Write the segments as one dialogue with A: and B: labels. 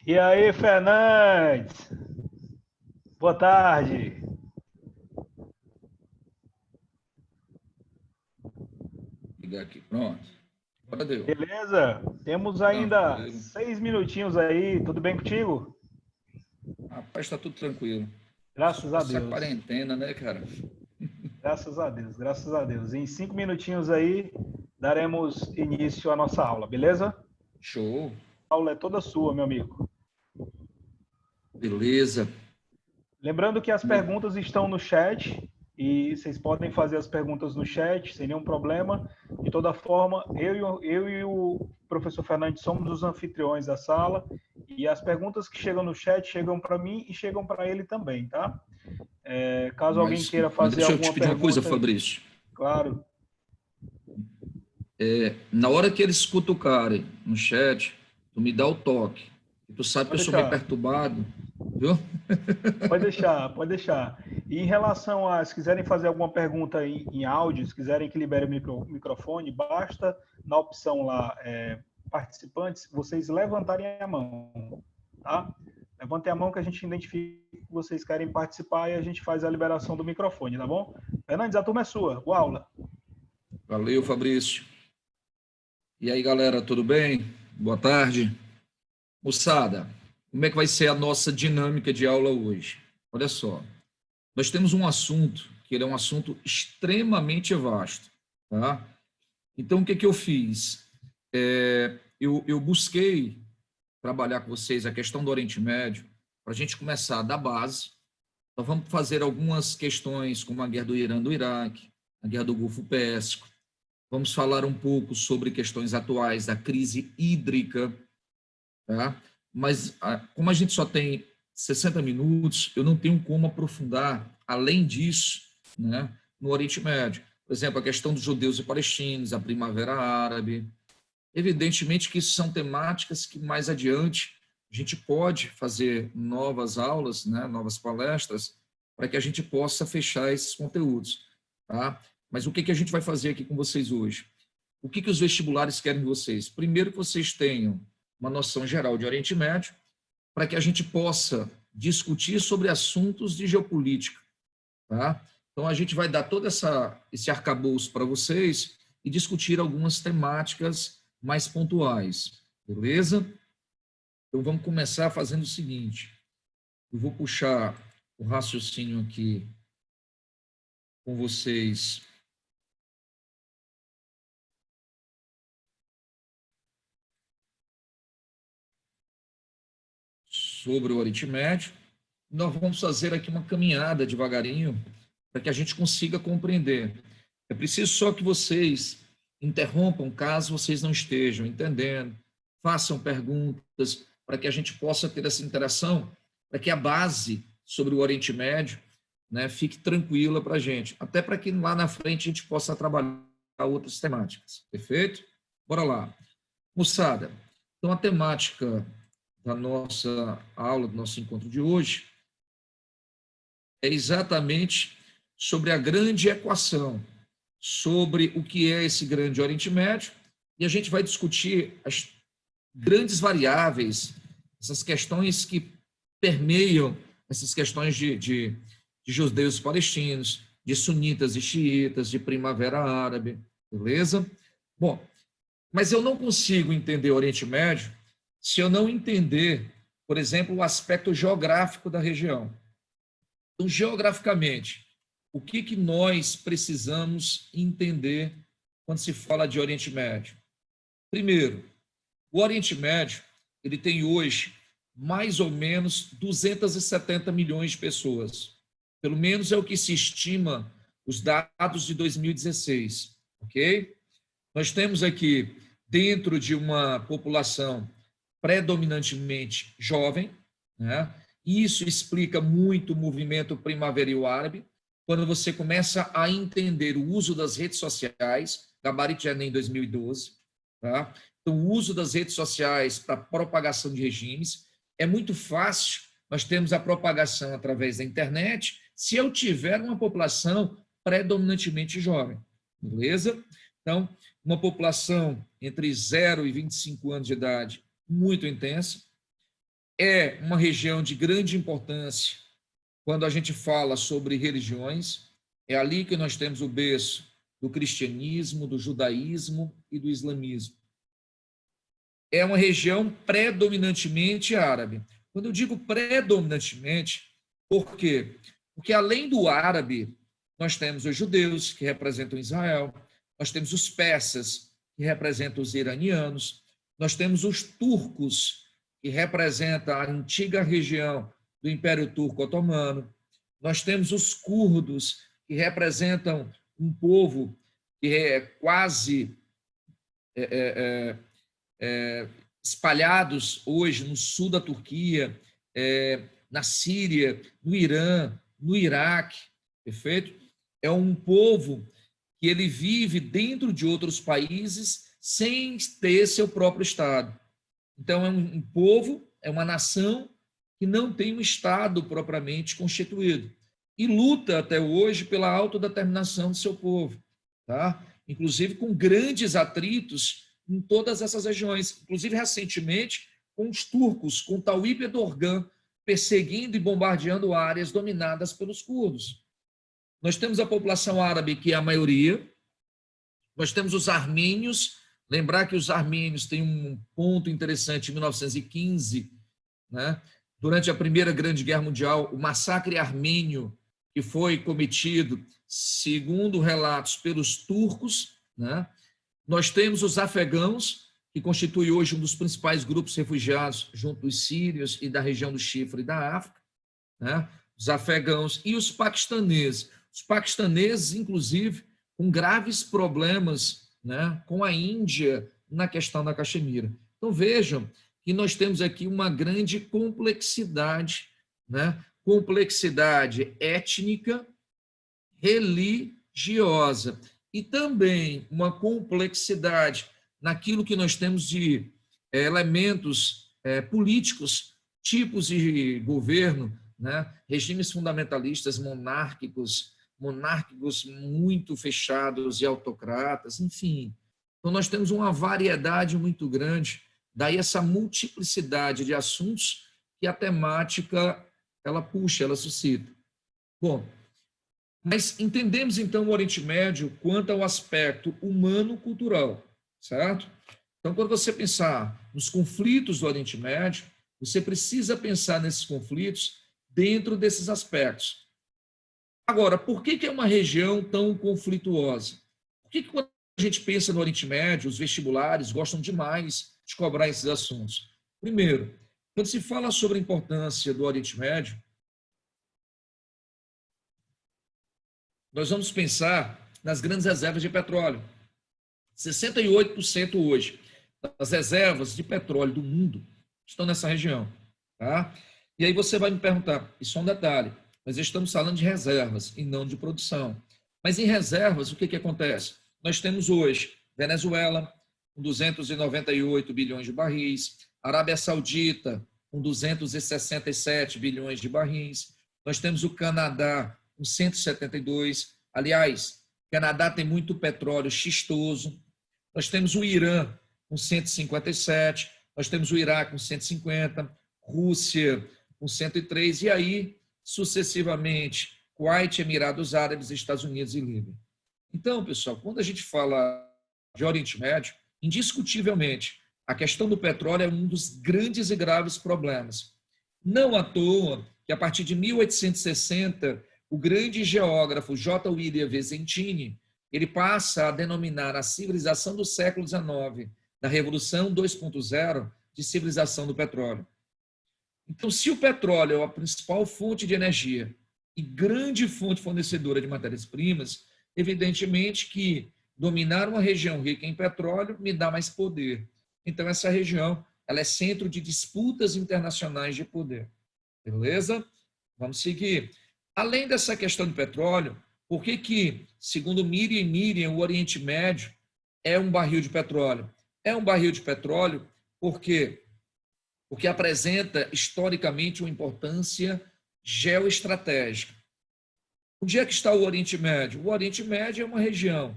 A: E aí, Fernandes? Boa tarde.
B: Ligar aqui, pronto. Agora deu.
A: Beleza? Temos ainda
B: Tranquilo.
A: 6 minutinhos aí. Tudo bem contigo?
B: Rapaz, tá tudo tranquilo. Só
A: Graças a
B: essa
A: Deus.
B: quarentena, né, cara?
A: Graças a Deus. Graças a Deus. Em 5 minutinhos aí, daremos início à nossa aula, beleza?
B: Show.
A: A aula é toda sua, meu amigo.
B: Beleza.
A: Lembrando que as
B: Como é-
A: perguntas estão no chat e vocês podem fazer as perguntas no chat sem nenhum problema. De toda forma, eu e o professor Fernandes somos os anfitriões da sala e as perguntas que chegam no chat chegam para mim e chegam para ele também, tá? Caso alguém
B: Mas,
A: queira
B: mas
A: fazer
B: deixa eu te
A: alguma
B: pedir uma coisa,
A: pergunta,
B: Fabrício.
A: claro,
B: Na hora que eles cutucarem no chat, tu me dá o toque. E tu sabe que eu
A: pode
B: sou meio
A: deixar.
B: perturbado, viu?
A: Pode deixar, pode deixar. E em relação a, se quiserem fazer alguma pergunta em áudio, se quiserem que libere o microfone, basta na opção lá, participantes, vocês levantarem a mão, tá? Levantem a mão que a gente identifica que vocês querem participar e a gente faz a liberação do microfone, tá bom? Fernandes, a turma é sua. Boa aula.
B: Valeu, Fabrício. E aí, galera, tudo bem? Boa tarde. Moçada, como é que vai ser a nossa dinâmica de aula hoje? Olha só. Nós temos um assunto que ele é um assunto extremamente vasto, tá? Então, o que que eu fiz? Eu busquei trabalhar com vocês a questão do Oriente Médio para a gente começar da base. Nós vamos fazer algumas questões como a guerra do Irã do Iraque, a guerra do Golfo Pérsico. Vamos falar um pouco sobre questões atuais da crise hídrica, tá? Mas como a gente só tem 60 minutos, eu não tenho como aprofundar, além disso, né, no Oriente Médio. Por exemplo, a questão dos judeus e palestinos, a Primavera Árabe. Evidentemente que isso são temáticas que mais adiante a gente pode fazer novas aulas, né, novas palestras, para que a gente possa fechar esses conteúdos. Tá? Mas o que, que a gente vai fazer aqui com vocês hoje? O que, que os vestibulares querem de vocês? Primeiro, que vocês tenham uma noção geral de Oriente Médio, para que a gente possa discutir sobre assuntos de geopolítica. Tá? Então, a gente vai dar todo esse arcabouço para vocês e discutir algumas temáticas mais pontuais, beleza? Então, vamos começar fazendo o seguinte. Eu vou puxar o raciocínio aqui com vocês sobre o Oriente Médio. Nós vamos fazer aqui uma caminhada devagarinho para que a gente consiga compreender. É preciso só que vocês interrompam caso vocês não estejam entendendo, façam perguntas para que a gente possa ter essa interação, para que a base sobre o Oriente Médio, né, fique tranquila para a gente, até para que lá na frente a gente possa trabalhar outras temáticas. Perfeito? Bora lá. Moçada, então a temática da nossa aula, do nosso encontro de hoje, é exatamente sobre a grande equação, sobre o que é esse grande Oriente Médio, e a gente vai discutir as grandes variáveis, essas questões que permeiam essas questões de judeus e palestinos, de sunitas e xiitas, de primavera árabe, beleza? Bom, mas eu não consigo entender o Oriente Médio se eu não entender, por exemplo, o aspecto geográfico da região. Então, geograficamente, o que, que nós precisamos entender quando se fala de Oriente Médio? Primeiro, o Oriente Médio ele tem hoje mais ou menos 270 milhões de pessoas. Pelo menos é o que se estima os dados de 2016, ok? Nós temos aqui, dentro de uma população predominantemente jovem, né? Isso explica muito o movimento primaveril árabe, quando você começa a entender o uso das redes sociais, gabarito de Enem 2012, tá? Então, o uso das redes sociais para propagação de regimes é muito fácil. Nós temos a propagação através da internet, se eu tiver uma população predominantemente jovem, beleza? Então, uma população entre 0 e 25 anos de idade muito intensa. é uma região de grande importância quando a gente fala sobre religiões. É ali que nós temos o berço do cristianismo, do judaísmo e do islamismo. É uma região predominantemente árabe. Quando eu digo predominantemente, por quê? Porque além do árabe, nós temos os judeus, que representam Israel, nós temos os persas, que representam os iranianos, nós temos os turcos, que representam a antiga região do Império Turco Otomano, nós temos os curdos, que representam um povo que é quase espalhados hoje no sul da Turquia, na Síria, no Irã, no Iraque, perfeito? É um povo que ele vive dentro de outros países sem ter seu próprio Estado. Então, é um povo, é uma nação que não tem um Estado propriamente constituído e luta até hoje pela autodeterminação do seu povo, tá? Inclusive com grandes atritos em todas essas regiões, inclusive recentemente com os turcos, com Tayyip Erdogan perseguindo e bombardeando áreas dominadas pelos curdos. Nós temos a população árabe, que é a maioria, nós temos os armênios, lembrar que os armênios têm um ponto interessante em 1915, né? Durante a Primeira Grande Guerra Mundial, o massacre armênio que foi cometido, segundo relatos, pelos turcos, né? Nós temos os afegãos, que constituem hoje um dos principais grupos refugiados, junto dos sírios e da região do Chifre e da África, né? Os afegãos e os paquistaneses. Os paquistaneses, inclusive, com graves problemas, né, com a Índia na questão da Caxemira. Então, vejam que nós temos aqui uma grande complexidade, né? Complexidade étnica, religiosa, e também uma complexidade naquilo que nós temos de elementos políticos, tipos de governo, né? Regimes fundamentalistas, monárquicos muito fechados e autocratas, enfim. Então, nós temos uma variedade muito grande, daí essa multiplicidade de assuntos que a temática ela puxa, ela suscita. Bom, mas entendemos então o Oriente Médio quanto ao aspecto humano-cultural, certo? Então, quando você pensar nos conflitos do Oriente Médio, você precisa pensar nesses conflitos dentro desses aspectos. Agora, por que é uma região tão conflituosa? Por que quando a gente pensa no Oriente Médio, os vestibulares gostam demais de cobrar esses assuntos? Primeiro, quando se fala sobre a importância do Oriente Médio, nós vamos pensar nas grandes reservas de petróleo. 68% hoje das reservas de petróleo do mundo estão nessa região, tá? E aí você vai me perguntar, isso é um detalhe, nós estamos falando de reservas e não de produção. Mas em reservas, o que acontece? Nós temos hoje Venezuela, com 298 bilhões de barris, Arábia Saudita, com 267 bilhões de barris, nós temos o Canadá, com 172. Aliás, o Canadá tem muito petróleo xistoso. Nós temos o Irã, com 157. Nós temos o Iraque, com 150. Rússia, com 103. E aí, sucessivamente, Kuwait, Emirados Árabes, Estados Unidos e Líbia. Então, pessoal, quando a gente fala de Oriente Médio, indiscutivelmente, a questão do petróleo é um dos grandes e graves problemas. Não à toa que, a partir de 1860, o grande geógrafo J. William Vizzentini, ele passa a denominar a civilização do século XIX, da Revolução 2.0, de civilização do petróleo. Então, se o petróleo é a principal fonte de energia e grande fonte fornecedora de matérias-primas, evidentemente que dominar uma região rica em petróleo me dá mais poder. Então, essa região ela é centro de disputas internacionais de poder. Beleza? Vamos seguir. Além dessa questão do petróleo, por que, segundo Miriam, o Oriente Médio é um barril de petróleo? É um barril de petróleo porque apresenta historicamente uma importância geoestratégica. Onde é que está o Oriente Médio? O Oriente Médio é uma região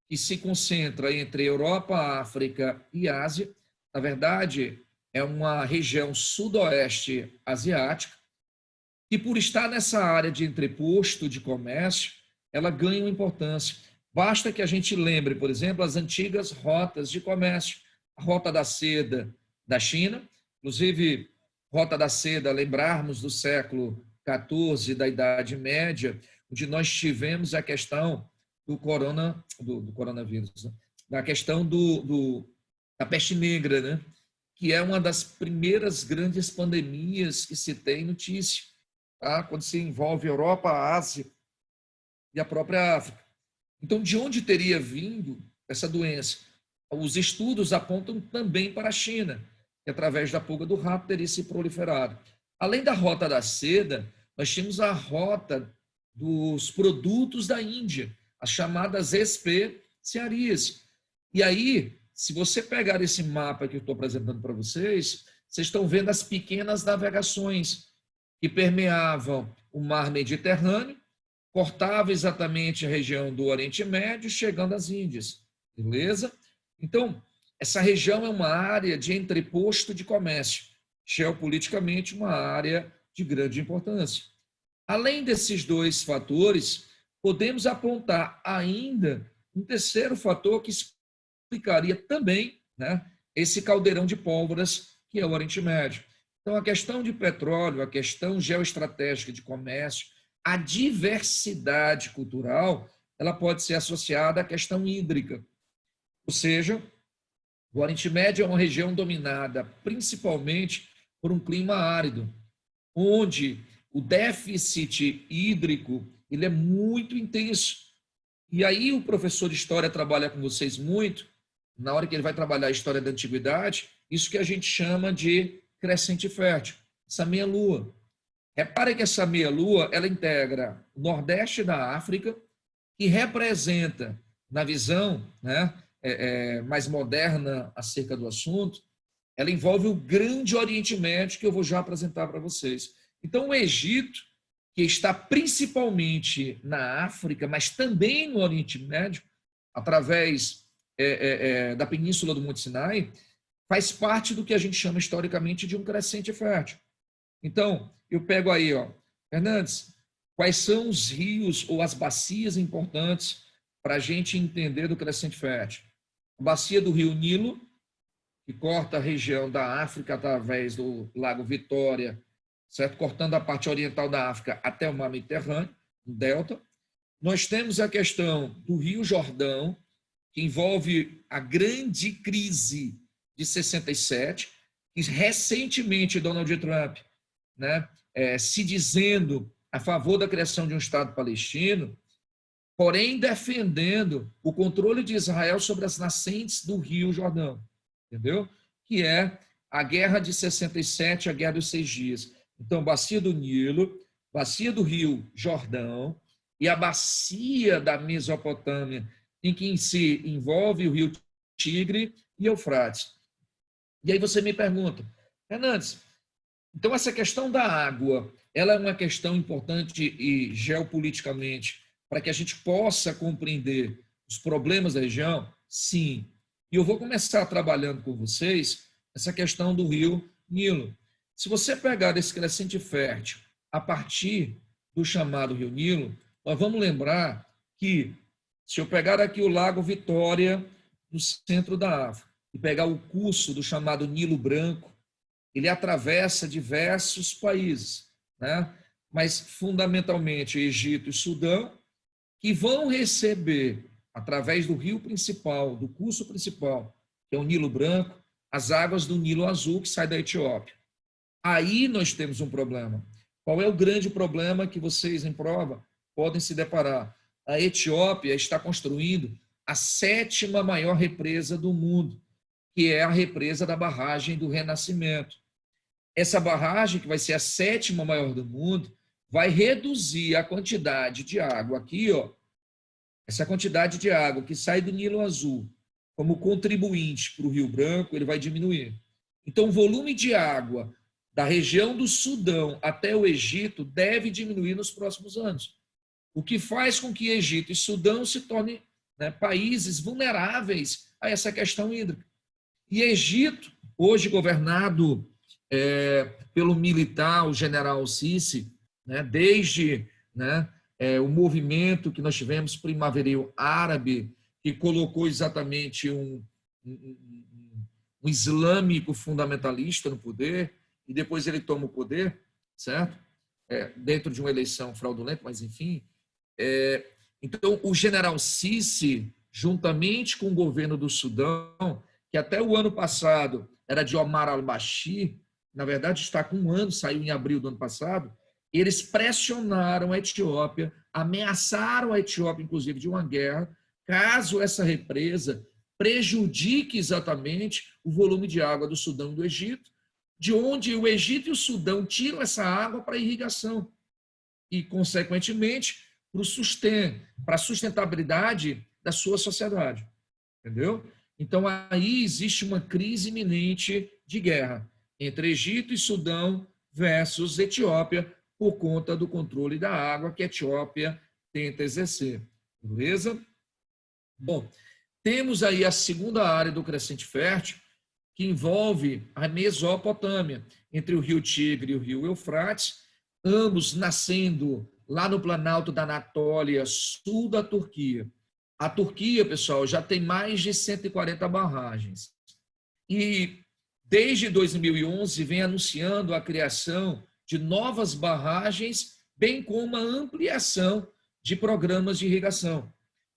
B: que se concentra entre Europa, África e Ásia. Na verdade, é uma região sudoeste asiática e, por estar nessa área de entreposto de comércio, ela ganha uma importância. Basta que a gente lembre, por exemplo, as antigas rotas de comércio. A Rota da Seda da China, inclusive, Rota da Seda, lembrarmos do século XIV, da Idade Média, onde nós tivemos a questão do coronavírus, né? Da questão da peste negra, né? Que é uma das primeiras grandes pandemias que se tem notícia, tá? Quando se envolve a Europa, a Ásia e a própria África. Então, de onde teria vindo essa doença? Os estudos apontam também para a China, que através da pulga do rato teria se proliferado. Além da Rota da Seda, nós tínhamos a rota dos produtos da Índia, as chamadas especiarias. E aí, se você pegar esse mapa que eu estou apresentando para vocês, vocês estão vendo as pequenas navegações que permeavam o mar Mediterrâneo, cortava exatamente a região do Oriente Médio, chegando às Índias, beleza? Então, essa região é uma área de entreposto de comércio, geopoliticamente uma área de grande importância. Além desses dois fatores, podemos apontar ainda um terceiro fator que explicaria também, né, esse caldeirão de pólvoras que é o Oriente Médio. Então, a questão de petróleo, a questão geoestratégica de comércio, a diversidade cultural, ela pode ser associada à questão hídrica. Ou seja, o Oriente Médio é uma região dominada principalmente por um clima árido, onde o déficit hídrico ele é muito intenso. E aí o professor de história trabalha com vocês muito, na hora que ele vai trabalhar a história da antiguidade, isso que a gente chama de crescente fértil, essa meia-lua. Repare que essa meia-lua, ela integra o Nordeste da África, que representa, na visão, né, mais moderna acerca do assunto, ela envolve o grande Oriente Médio, que eu vou já apresentar para vocês. Então, o Egito, que está principalmente na África, mas também no Oriente Médio, através da península do Monte Sinai, faz parte do que a gente chama historicamente de um crescente fértil. Então, eu pego aí, ó, Fernandes, quais são os rios ou as bacias importantes para a gente entender do crescente fértil? A bacia do rio Nilo, que corta a região da África através do Lago Vitória, certo? Cortando a parte oriental da África até o mar Mediterrâneo, o delta. Nós temos a questão do Rio Jordão, que envolve a grande crise de 67, que recentemente Donald Trump, né, se dizendo a favor da criação de um Estado palestino, porém defendendo o controle de Israel sobre as nascentes do Rio Jordão, entendeu? Que é a Guerra de 67, a Guerra dos 6 Dias. Então, bacia do Nilo, bacia do Rio Jordão e a bacia da Mesopotâmia, em que se envolve o Rio Tigre e Eufrates. E aí você me pergunta, Fernandes, então essa questão da água, ela é uma questão importante e geopoliticamente para que a gente possa compreender os problemas da região? Sim. E eu vou começar trabalhando com vocês essa questão do rio Nilo. Se você pegar esse crescente fértil a partir do chamado rio Nilo, nós vamos lembrar que, se eu pegar aqui o Lago Vitória, no centro da África, e pegar o curso do chamado Nilo Branco, ele atravessa diversos países, né? Mas fundamentalmente Egito e Sudão, que vão receber, através do rio principal, do curso principal, que é o Nilo Branco, as águas do Nilo Azul, que sai da Etiópia. Aí nós temos um problema. Qual é o grande problema que vocês, em prova, podem se deparar? A Etiópia está construindo a 7ª maior represa do mundo, que é a represa da barragem do Renascimento. Essa barragem, que vai ser a 7ª maior do mundo, vai reduzir a quantidade de água aqui, ó, essa quantidade de água que sai do Nilo Azul como contribuinte para o Rio Branco, ele vai diminuir. Então, o volume de água da região do Sudão até o Egito deve diminuir nos próximos anos, o que faz com que Egito e Sudão se tornem, né, países vulneráveis a essa questão hídrica. E Egito, hoje governado pelo militar, o general Sisi, né, desde, né, o movimento que nós tivemos primaveril árabe, que colocou exatamente um islâmico fundamentalista no poder, e depois ele toma o poder, certo? Dentro de uma eleição fraudulenta, mas enfim. Então, o general Sisi, juntamente com o governo do Sudão, que até o ano passado era de Omar al-Bashir, na verdade está com 1 ano, saiu em abril do ano passado, eles pressionaram a Etiópia, ameaçaram a Etiópia, inclusive, de uma guerra, caso essa represa prejudique exatamente o volume de água do Sudão e do Egito, de onde o Egito e o Sudão tiram essa água para irrigação e, consequentemente, para a sustentabilidade da sua sociedade. Entendeu? Então, aí existe uma crise iminente de guerra entre Egito e Sudão versus Etiópia, por conta do controle da água que a Etiópia tenta exercer. Beleza? Bom, temos aí a segunda área do crescente fértil, que envolve a Mesopotâmia, entre o rio Tigre e o rio Eufrates, ambos nascendo lá no Planalto da Anatólia, sul da Turquia. A Turquia, pessoal, já tem mais de 140 barragens. E desde 2011 vem anunciando a criação de novas barragens, bem como a ampliação de programas de irrigação.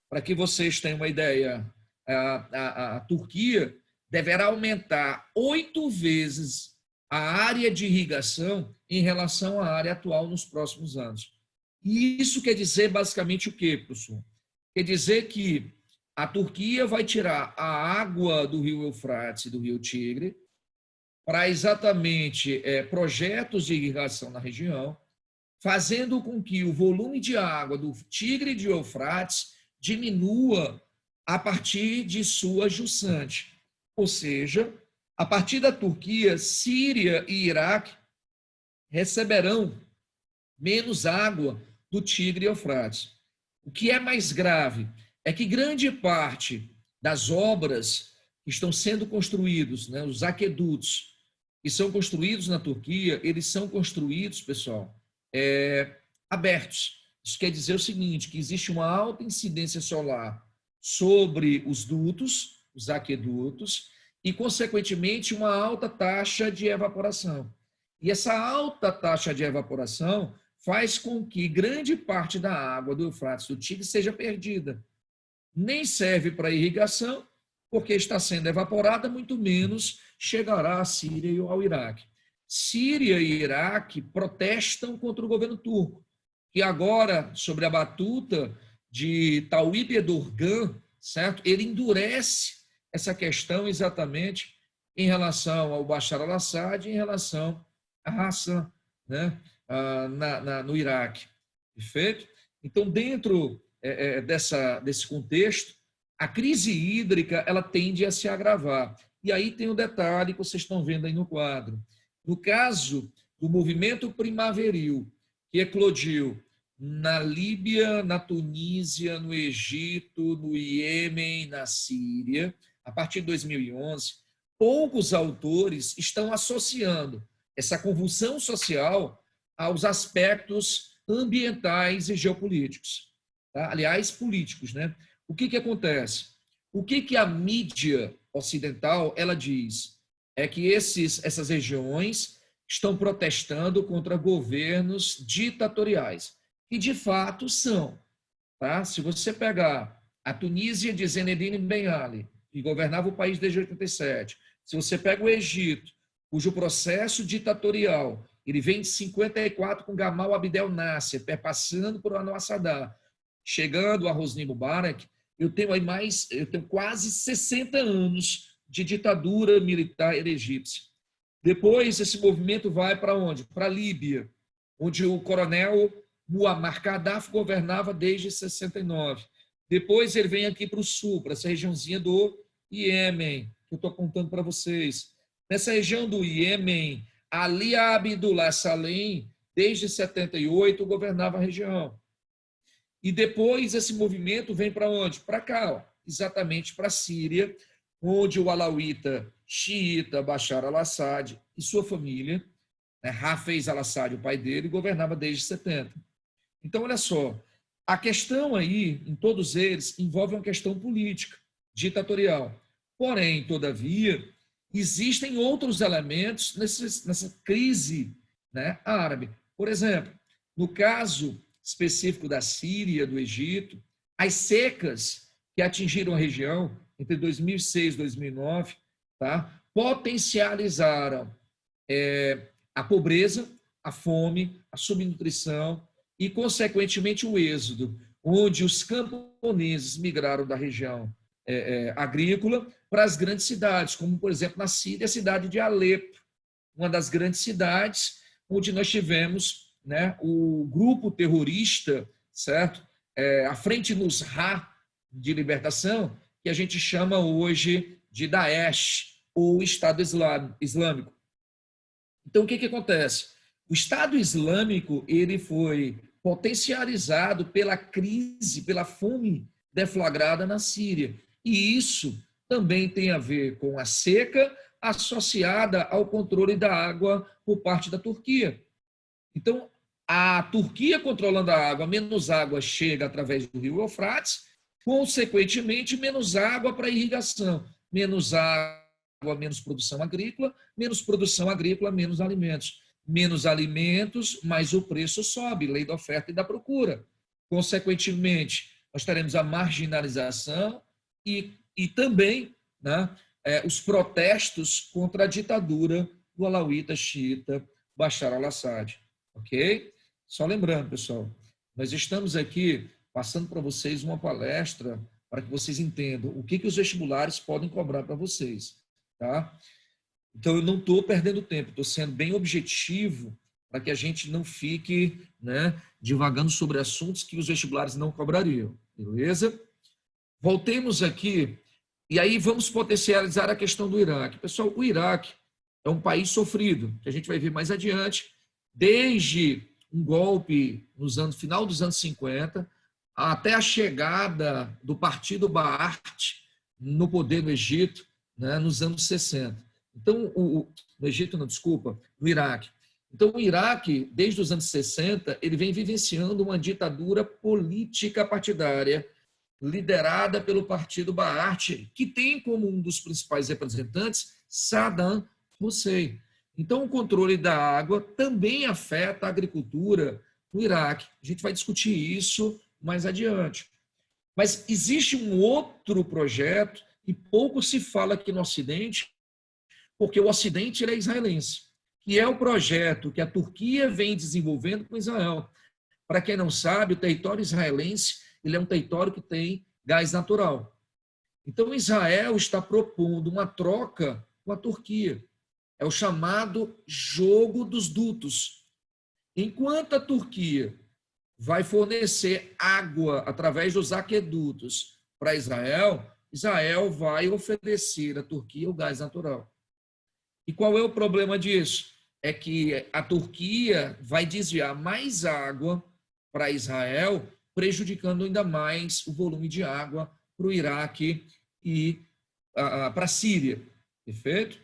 B: Para que vocês tenham uma ideia, a Turquia deverá aumentar 8 vezes a área de irrigação em relação à área atual nos próximos anos. E isso quer dizer basicamente o quê, professor? Quer dizer que a Turquia vai tirar a água do rio Eufrates e do rio Tigre para exatamente projetos de irrigação na região, fazendo com que o volume de água do Tigre e do Eufrates diminua a partir de sua jusante. Ou seja, a partir da Turquia, Síria e Iraque receberão menos água do Tigre e Eufrates. O que é mais grave é que grande parte das obras que estão sendo construídos, né, os aquedutos, que são construídos na Turquia, eles são construídos, pessoal, abertos. Isso quer dizer o seguinte, que existe uma alta incidência solar sobre os dutos, os aquedutos, e, consequentemente, uma alta taxa de evaporação. E essa alta taxa de evaporação faz com que grande parte da água do Eufrates do Tigre seja perdida. Nem serve para irrigação, porque está sendo evaporada, muito menos chegará à Síria e ao Iraque. Síria e Iraque protestam contra o governo turco, que agora, sobre a batuta de Tayyip Erdogan, certo? Ele endurece essa questão exatamente em relação ao Bashar al-Assad e em relação a Hassan, né, no Iraque. Perfeito? Então, dentro desse contexto, a crise hídrica ela tende a se agravar. E aí tem um detalhe que vocês estão vendo aí no quadro. No caso do movimento primaveril, que eclodiu na Líbia, na Tunísia, no Egito, no Iêmen, na Síria, a partir de 2011, poucos autores estão associando essa convulsão social aos aspectos ambientais e geopolíticos. Tá? Aliás, políticos, né? O que acontece? O que a mídia ocidental ela diz? É que essas regiões estão protestando contra governos ditatoriais, que de fato são. Tá? Se você pegar a Tunísia de Zinedine Ben Ali, que governava o país desde 87, se você pega o Egito, cujo processo ditatorial ele vem de 54 com Gamal Abdel Nasser, perpassando por Anwar Sadat, chegando a Hosni Mubarak, eu tenho quase 60 anos de ditadura militar egípcia. Depois, esse movimento vai para onde? Para a Líbia, onde o coronel Muammar Gaddafi governava desde 69. Depois, ele vem aqui para o sul, para essa regiãozinha do Iêmen, que eu estou contando para vocês. Nessa região do Iêmen, Ali Abdullah Salem, desde 78, governava a região. E depois esse movimento vem para onde? Para cá, ó, exatamente para a Síria, onde o alauíta xiita Bashar al-Assad e sua família, né, Hafez al-Assad, o pai dele, governava desde 70. Então, olha só, a questão aí, em todos eles, envolve uma questão política, ditatorial. Porém, todavia, existem outros elementos nessa crise, né, árabe. Por exemplo, no caso específico da Síria, do Egito, as secas que atingiram a região entre 2006 e 2009, tá, potencializaram a pobreza, a fome, a subnutrição e, consequentemente, o êxodo, onde os camponeses migraram da região agrícola para as grandes cidades, como, por exemplo, na Síria, a cidade de Alepo, uma das grandes cidades onde nós tivemos, né, o grupo terrorista, certo? A Frente Nusra de Libertação, que a gente chama hoje de Daesh, ou Estado Islâmico. Então, o que acontece? O Estado Islâmico ele foi potencializado pela crise, pela fome deflagrada na Síria. E isso também tem a ver com a seca associada ao controle da água por parte da Turquia. Então, a Turquia controlando a água, menos água chega através do rio Eufrates, consequentemente, menos água para irrigação, menos água, menos produção agrícola, menos alimentos. Menos alimentos, mais o preço sobe, lei da oferta e da procura. Consequentemente, nós teremos a marginalização e também, né, os protestos contra a ditadura do alauíta xiita Bashar al-Assad. Ok? Só lembrando, pessoal, nós estamos aqui passando para vocês uma palestra para que vocês entendam o que os vestibulares podem cobrar para vocês. Tá? Então, eu não estou perdendo tempo, estou sendo bem objetivo para que a gente não fique, né, divagando sobre assuntos que os vestibulares não cobrariam. Beleza? Voltemos aqui, e aí vamos potencializar a questão do Iraque. Pessoal, o Iraque é um país sofrido, que a gente vai ver mais adiante, desde um golpe no final dos anos 50, até a chegada do partido Baath no poder no Egito, né, nos anos 60. Então, no Egito, não, desculpa, no Iraque. Então, o Iraque, desde os anos 60, ele vem vivenciando uma ditadura política partidária liderada pelo partido Baath, que tem como um dos principais representantes Saddam Hussein. Então, o controle da água também afeta a agricultura no Iraque. A gente vai discutir isso mais adiante. Mas existe um outro projeto e pouco se fala aqui no Ocidente, porque o Ocidente ele é israelense, que é o projeto que a Turquia vem desenvolvendo com Israel. Para quem não sabe, o território israelense ele é um território que tem gás natural. Então, Israel está propondo uma troca com a Turquia. É o chamado jogo dos dutos. Enquanto a Turquia vai fornecer água através dos aquedutos para Israel, Israel vai oferecer à Turquia o gás natural. E qual é o problema disso? É que a Turquia vai desviar mais água para Israel, prejudicando ainda mais o volume de água para o Iraque e para a Síria. Perfeito?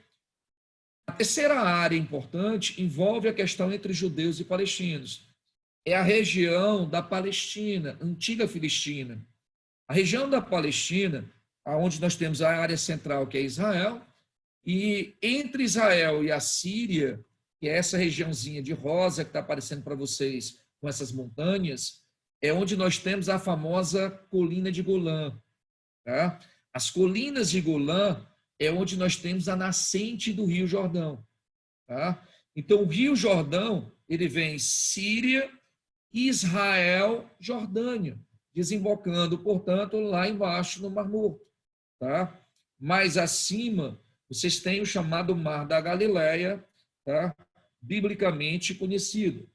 B: A terceira área importante envolve a questão entre judeus e palestinos. É a região da Palestina, antiga Filistina. A região da Palestina, onde nós temos a área central, que é Israel, e entre Israel e a Síria, que é essa regiãozinha de rosa que está aparecendo para vocês com essas montanhas, é onde nós temos a famosa colina de Golã. Tá? As colinas de Golã é onde nós temos a nascente do Rio Jordão. Tá? Então, o Rio Jordão, ele vem Síria, Israel, Jordânia, desembocando, portanto, lá embaixo no Mar Morto. Tá? Mais acima, vocês têm o chamado Mar da Galileia, tá? Biblicamente conhecido.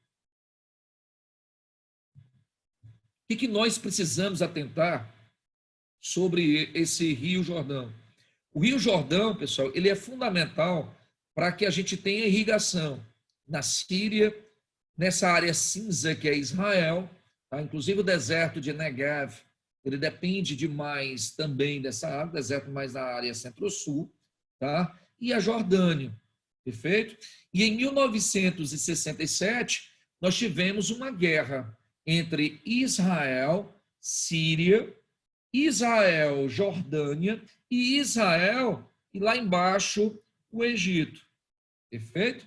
B: O que nós precisamos atentar sobre esse Rio Jordão? O Rio Jordão, pessoal, ele é fundamental para que a gente tenha irrigação na Síria, nessa área cinza que é Israel, tá? Inclusive o deserto de Negev, ele depende demais também dessa área, deserto mais na área centro-sul, tá? E a Jordânia, perfeito? E em 1967, nós tivemos uma guerra entre Israel, Síria, Israel, Jordânia e Israel, e lá embaixo, o Egito, perfeito?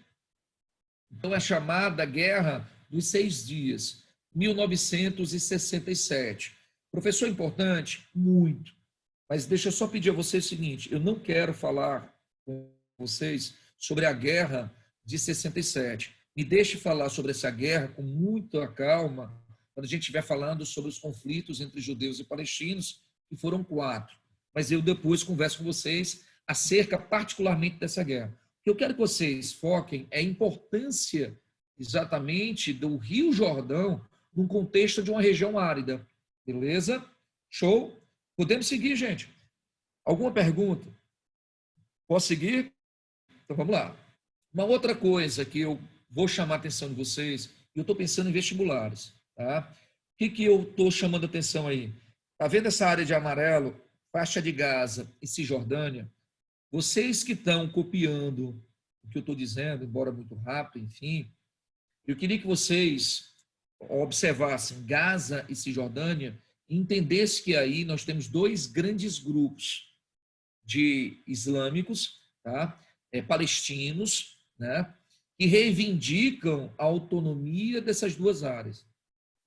B: Então, é chamada Guerra dos 6 Dias, 1967. Professor, importante? Muito. Mas deixa eu só pedir a vocês o seguinte, eu não quero falar com vocês sobre a Guerra de 67. Me deixe falar sobre essa guerra com muita calma, quando a gente estiver falando sobre os conflitos entre judeus e palestinos, que foram 4. Mas eu depois converso com vocês acerca particularmente dessa guerra. O que eu quero que vocês foquem é a importância exatamente do Rio Jordão num contexto de uma região árida. Beleza? Show? Podemos seguir, gente? Alguma pergunta? Posso seguir? Então vamos lá. Uma outra coisa que eu vou chamar a atenção de vocês, eu estou pensando em vestibulares. Tá? O que eu estou chamando a atenção aí? Está vendo essa área de amarelo, faixa de Gaza e Cisjordânia? Vocês que estão copiando o que eu estou dizendo, embora muito rápido, enfim, eu queria que vocês observassem Gaza e Cisjordânia e entendessem que aí nós temos 2 grandes grupos de islâmicos, tá? Palestinos, né? Que reivindicam a autonomia dessas 2 áreas.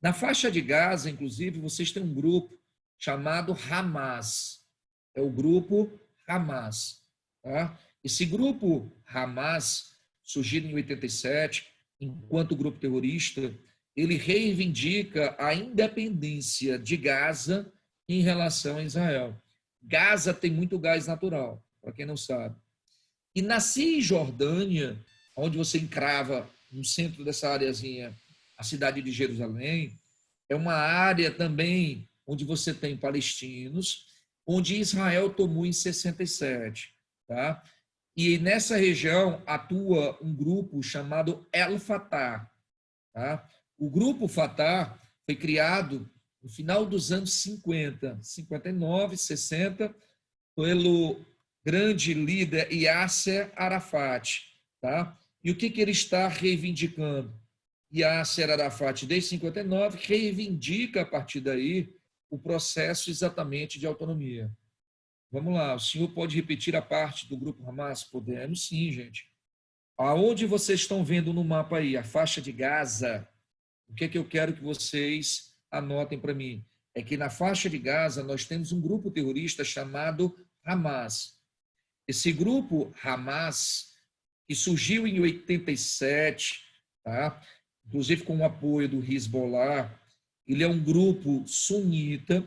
B: Na faixa de Gaza, inclusive, vocês têm um grupo chamado Hamas. É o grupo Hamas. Tá? Esse grupo Hamas, surgido em 87, enquanto grupo terrorista, ele reivindica a independência de Gaza em relação a Israel. Gaza tem muito gás natural, para quem não sabe. E na Cisjordânia, onde você encrava no centro dessa areazinha a cidade de Jerusalém, é uma área também onde você tem palestinos, onde Israel tomou em 67. Tá? E nessa região atua um grupo chamado El Fatah. Tá? O grupo Fatah foi criado no final dos anos 50, 59, 60, pelo grande líder Yasser Arafat. Tá? E o que ele está reivindicando? Yasser Arafat, desde 59, reivindica a partir daí o processo exatamente de autonomia. Vamos lá, o senhor pode repetir a parte do grupo Hamas? Podemos sim, gente. Aonde vocês estão vendo no mapa aí? A faixa de Gaza. O que é que eu quero que vocês anotem para mim? É que na faixa de Gaza nós temos um grupo terrorista chamado Hamas. Esse grupo Hamas, que surgiu em 87, tá? Inclusive com o apoio do Hezbollah, ele é um grupo sunita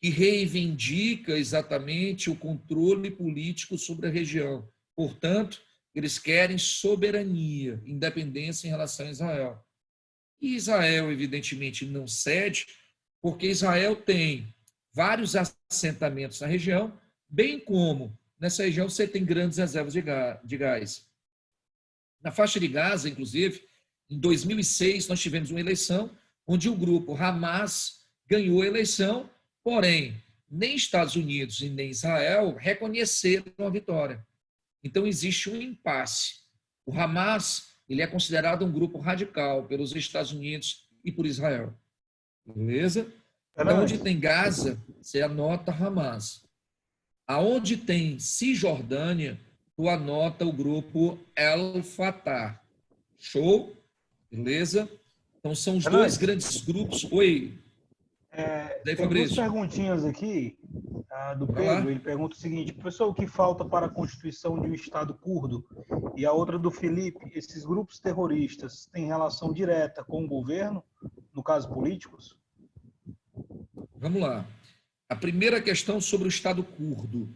B: que reivindica exatamente o controle político sobre a região. Portanto, eles querem soberania, independência em relação a Israel. E Israel, evidentemente, não cede, porque Israel tem vários assentamentos na região, bem como nessa região você tem grandes reservas de gás. Na faixa de Gaza, inclusive, em 2006, nós tivemos uma eleição onde o grupo Hamas ganhou a eleição, porém, nem Estados Unidos e nem Israel reconheceram a vitória. Então, existe um impasse. O Hamas ele é considerado um grupo radical pelos Estados Unidos e por Israel. Beleza? Então, onde tem Gaza, você anota Hamas. Aonde tem Cisjordânia, tu anota o grupo El Fatah. Show? Beleza? Então, são os 2 grandes grupos. Oi.
A: Tem 2 perguntinhas aqui do Pedro. Ele pergunta o seguinte: professor, o que falta para a constituição de um Estado curdo? E a outra do Felipe: esses grupos terroristas têm relação direta com o governo, no caso políticos?
B: Vamos lá. A primeira questão sobre o Estado curdo,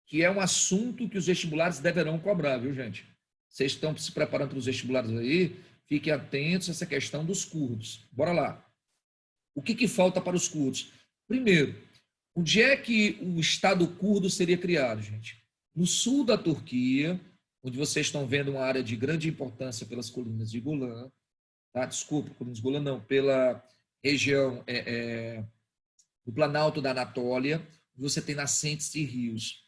B: que é um assunto que os vestibulares deverão cobrar, viu, gente? Vocês estão se preparando para os vestibulares aí, fiquem atentos a essa questão dos curdos. Bora lá. O que falta para os curdos? Primeiro, onde é que o Estado curdo seria criado, gente? No sul da Turquia, onde vocês estão vendo uma área de grande importância pelas colinas de Golã, tá? Desculpa, colinas de Golã não, pela região no Planalto da Anatólia, você tem nascentes de rios.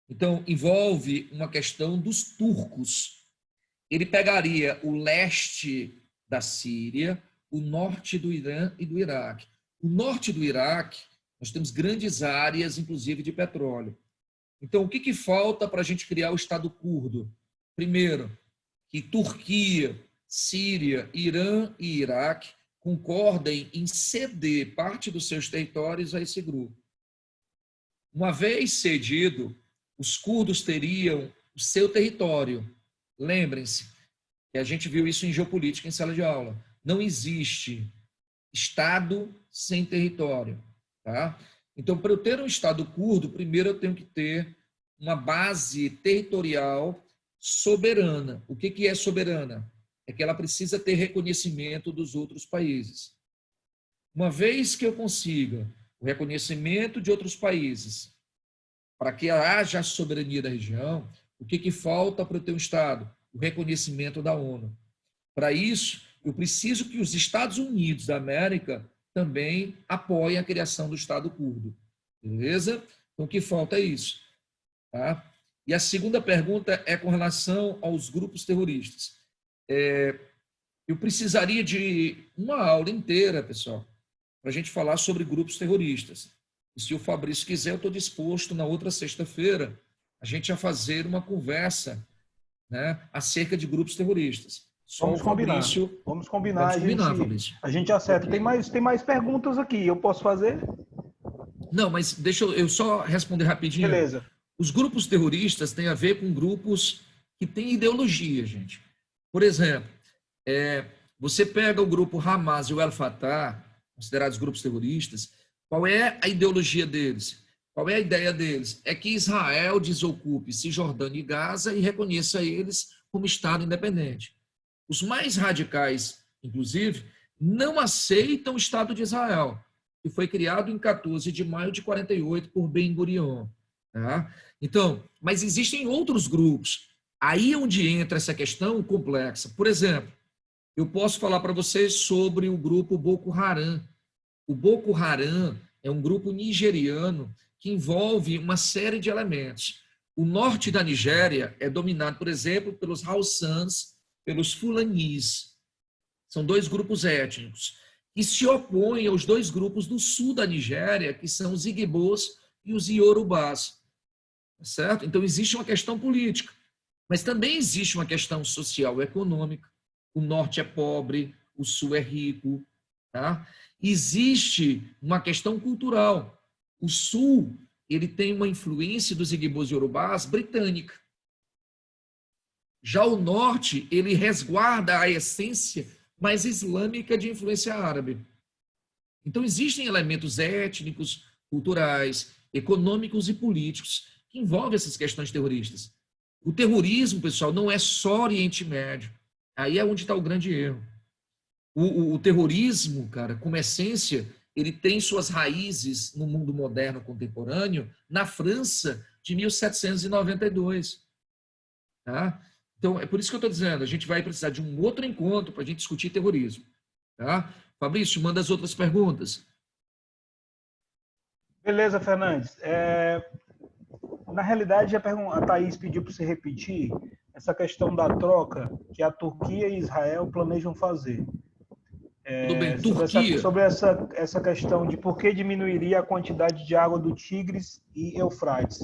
B: Então, envolve uma questão dos turcos. Ele pegaria o leste da Síria, o norte do Irã e do Iraque. O norte do Iraque, nós temos grandes áreas, inclusive de petróleo. Então, o que falta para a gente criar o Estado curdo? Primeiro, que Turquia, Síria, Irã e Iraque concordem em ceder parte dos seus territórios a esse grupo. Uma vez cedido, os curdos teriam o seu território. Lembrem-se que a gente viu isso em geopolítica em sala de aula. Não existe Estado sem território. Tá? Então, para eu ter um Estado curdo, primeiro eu tenho que ter uma base territorial soberana. O que é soberana? É que ela precisa ter reconhecimento dos outros países. Uma vez que eu consiga o reconhecimento de outros países, para que haja a soberania da região, o que falta para eu ter um Estado? O reconhecimento da ONU. Para isso, eu preciso que os Estados Unidos da América também apoiem a criação do Estado curdo. Beleza? Então, o que falta é isso. Tá? E a segunda pergunta é com relação aos grupos terroristas. Eu precisaria de uma aula inteira, pessoal, para a gente falar sobre grupos terroristas. E se o Fabrício quiser, eu estou disposto, na outra sexta-feira, a gente a fazer uma conversa, né, acerca de grupos terroristas.
A: Vamos combinar. Vamos combinar,
B: Fabrício.
A: A gente acerta. Tem mais perguntas aqui. Eu posso fazer?
B: Não, mas deixa eu só responder rapidinho.
A: Beleza.
B: Os grupos terroristas têm a ver com grupos que têm ideologia, gente. Por exemplo, você pega o grupo Hamas e o Al-Fatah, considerados grupos terroristas, qual é a ideologia deles? Qual é a ideia deles? É que Israel desocupe Cisjordânia e Gaza e reconheça eles como Estado independente. Os mais radicais, inclusive, não aceitam o Estado de Israel, que foi criado em 14 de maio de 48 por Ben-Gurion. Tá? Então, mas existem outros grupos. Aí é onde entra essa questão complexa. Por exemplo, eu posso falar para vocês sobre o grupo Boko Haram. O Boko Haram é um grupo nigeriano que envolve uma série de elementos. O norte da Nigéria é dominado, por exemplo, pelos Hausans, pelos Fulanis. São dois grupos étnicos que se opõem aos dois grupos do sul da Nigéria, que são os Igbos e os Yorubás. Certo? Então, existe uma questão política, mas também existe uma questão social e econômica. O norte é pobre, o sul é rico. Tá? Existe uma questão cultural. O sul ele tem uma influência dos Igbos e Yorubás britânica. Já o norte, ele resguarda a essência mais islâmica de influência árabe. Então, existem elementos étnicos, culturais, econômicos e políticos que envolvem essas questões terroristas. O terrorismo, pessoal, não é só Oriente Médio. Aí é onde está o grande erro. O terrorismo, cara, como essência, ele tem suas raízes no mundo moderno contemporâneo, na França de 1792. Tá? Então, é por isso que eu estou dizendo, a gente vai precisar de um outro encontro para a gente discutir terrorismo. Tá? Fabrício, manda as outras perguntas.
A: Beleza, Fernandes. Na realidade, a Thaís pediu para você repetir essa questão da troca que a Turquia e Israel planejam fazer.
B: Tudo bem, Turquia.
A: Sobre essa questão de por que diminuiria a quantidade de água do Tigres e Eufrates.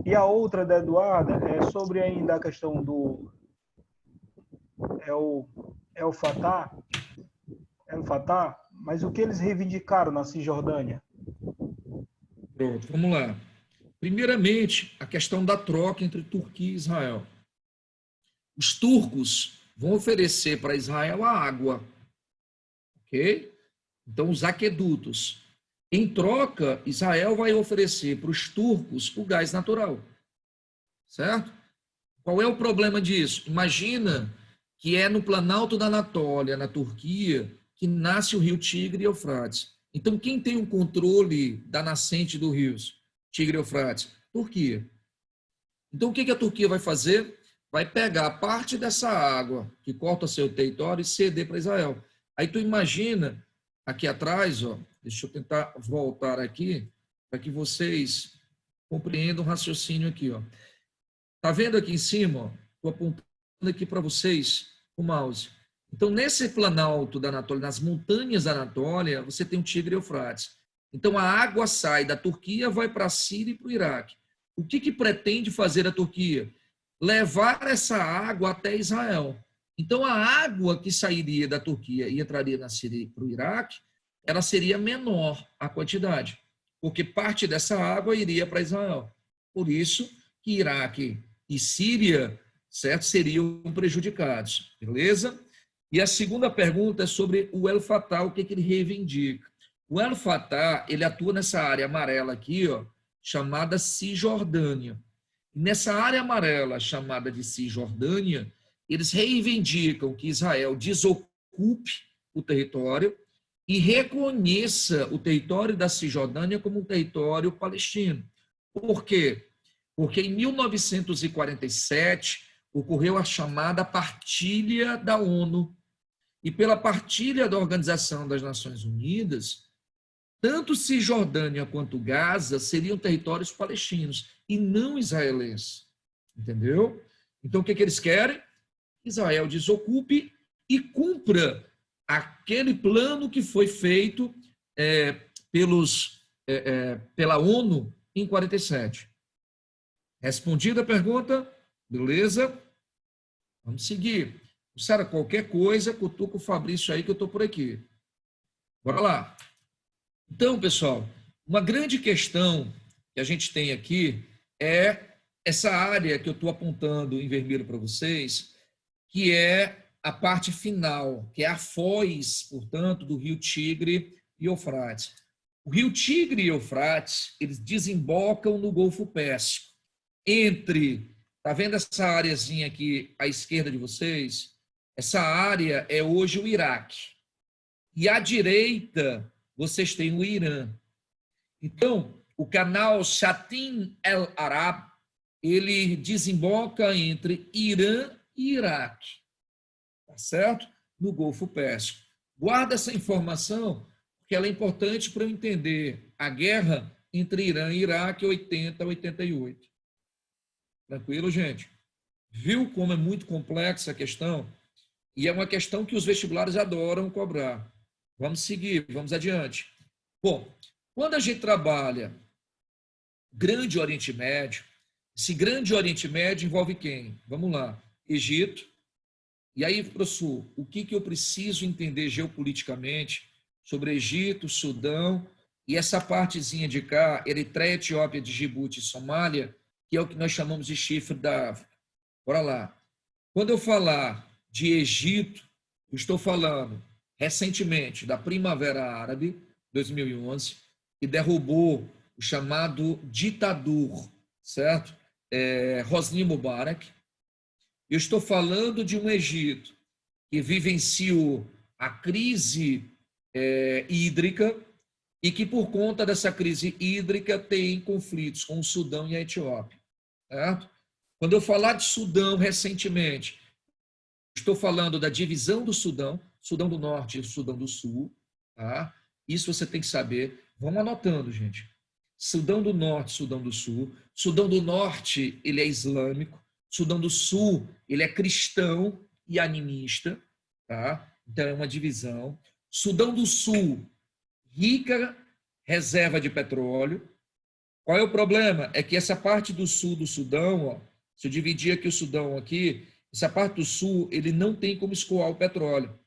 A: E a outra da Eduarda é sobre ainda a questão do El-Fatah, mas o que eles reivindicaram na Cisjordânia?
B: Pronto, vamos lá. Primeiramente, a questão da troca entre Turquia e Israel. Os turcos vão oferecer para Israel a água, ok? Então, os aquedutos. Em troca, Israel vai oferecer para os turcos o gás natural, certo? Qual é o problema disso? Imagina que é no Planalto da Anatólia, na Turquia, que nasce o rio Tigre e Eufrates. Então, quem tem o controle da nascente do rio Tigre e Eufrates? Turquia. Então, o que a Turquia vai fazer? Vai pegar parte dessa água que corta seu território e ceder para Israel. Aí tu imagina, aqui atrás, ó, Deixa eu tentar voltar aqui para que vocês compreendam o raciocínio aqui. Está vendo aqui em cima? Estou apontando aqui para vocês o mouse. Então, nesse planalto da Anatólia, nas montanhas da Anatólia, você tem o Tigre e Eufrates. Então, a água sai da Turquia, vai para a Síria e para o Iraque. O que pretende fazer a Turquia? Levar essa água até Israel. Então, a água que sairia da Turquia e entraria na Síria e para o Iraque, ela seria menor a quantidade, porque parte dessa água iria para Israel. Por isso que Iraque e Síria, certo, seriam prejudicados. Beleza? E a segunda pergunta é sobre o El Fatah, o que ele reivindica. O El Fatah, ele atua nessa área amarela aqui, chamada Cisjordânia. Nessa área amarela, chamada de Cisjordânia, eles reivindicam que Israel desocupe o território e reconheça o território da Cisjordânia como um território palestino. Por quê? Porque em 1947 ocorreu a chamada partilha da ONU. E pela partilha da Organização das Nações Unidas, tanto Cisjordânia quanto Gaza seriam territórios palestinos e não israelenses. Entendeu? Então, o que eles querem? Israel desocupe e cumpra aquele plano que foi feito pela ONU em 47. Respondida a pergunta? Beleza? Vamos seguir. Sara, qualquer coisa, cutuca o Fabrício aí que eu estou por aqui. Bora lá. Então, pessoal, uma grande questão que a gente tem aqui é essa área que eu estou apontando em vermelho para vocês, que é a parte final, que é a foz, portanto, do rio Tigre e Eufrates. O rio Tigre e Eufrates, eles desembocam no Golfo Pérsico. Está vendo essa areazinha aqui à esquerda de vocês? Essa área é hoje o Iraque. E à direita, vocês têm o Irã. Então, o canal Shatin el-Arab, ele desemboca entre Irã e Iraque. Tá certo? No Golfo Pérsico. Guarda essa informação, porque ela é importante para eu entender a guerra entre Irã e Iraque, 80 a 88. Tranquilo, gente? Viu como é muito complexa a questão? E é uma questão que os vestibulares adoram cobrar. Vamos seguir, vamos adiante. Bom, quando a gente trabalha Grande Oriente Médio, esse Grande Oriente Médio envolve quem? Vamos lá, Egito. E aí, professor, o que eu preciso entender geopoliticamente sobre Egito, Sudão e essa partezinha de cá, Eritreia, Etiópia, Djibouti e Somália, que é o que nós chamamos de chifre da África. Bora lá. Quando eu falar de Egito, eu estou falando recentemente da Primavera Árabe, 2011, que derrubou o chamado ditador, certo? Hosni Mubarak. Eu estou falando de um Egito que vivenciou a crise hídrica e que, por conta dessa crise hídrica, tem conflitos com o Sudão e a Etiópia, certo? Quando eu falar de Sudão recentemente, estou falando da divisão do Sudão, Sudão do Norte e Sudão do Sul, tá? Isso você tem que saber. Vamos anotando, gente. Sudão do Norte, Sudão do Sul. Sudão do Norte, ele é islâmico. Sudão do Sul, ele é cristão e animista, tá? Então é uma divisão. Sudão do Sul, rica reserva de petróleo. Qual é o problema? É que essa parte do sul do Sudão, se eu dividir aqui o Sudão aqui, essa parte do sul, ele não tem como escoar o petróleo.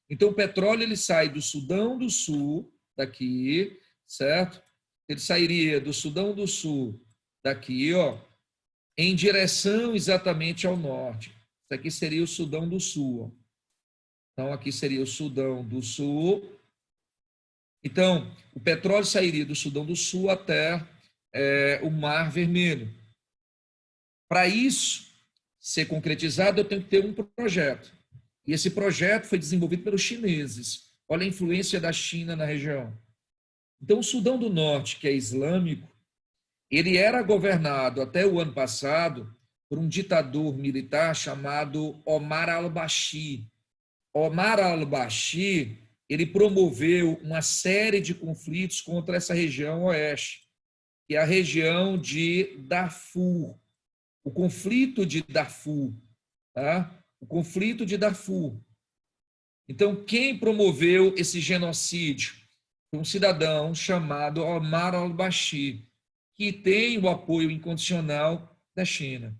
B: Então, o petróleo ele sai do Sudão do Sul, daqui, certo? Ele sairia do Sudão do Sul, daqui, em direção exatamente ao norte. Isso aqui seria o Sudão do Sul. Então, aqui seria o Sudão do Sul. Então, o petróleo sairia do Sudão do Sul até o Mar Vermelho. Para isso ser concretizado, eu tenho que ter um projeto. E esse projeto foi desenvolvido pelos chineses. Olha a influência da China na região. Então, o Sudão do Norte, que é islâmico, ele era governado até o ano passado por um ditador militar chamado Omar al-Bashir. Omar al-Bashir, ele promoveu uma série de conflitos contra essa região oeste, que é a região de Darfur. O conflito de Darfur, tá? O conflito de Darfur. Então, quem promoveu esse genocídio? Foi um cidadão chamado Omar al-Bashir, que tem o apoio incondicional da China.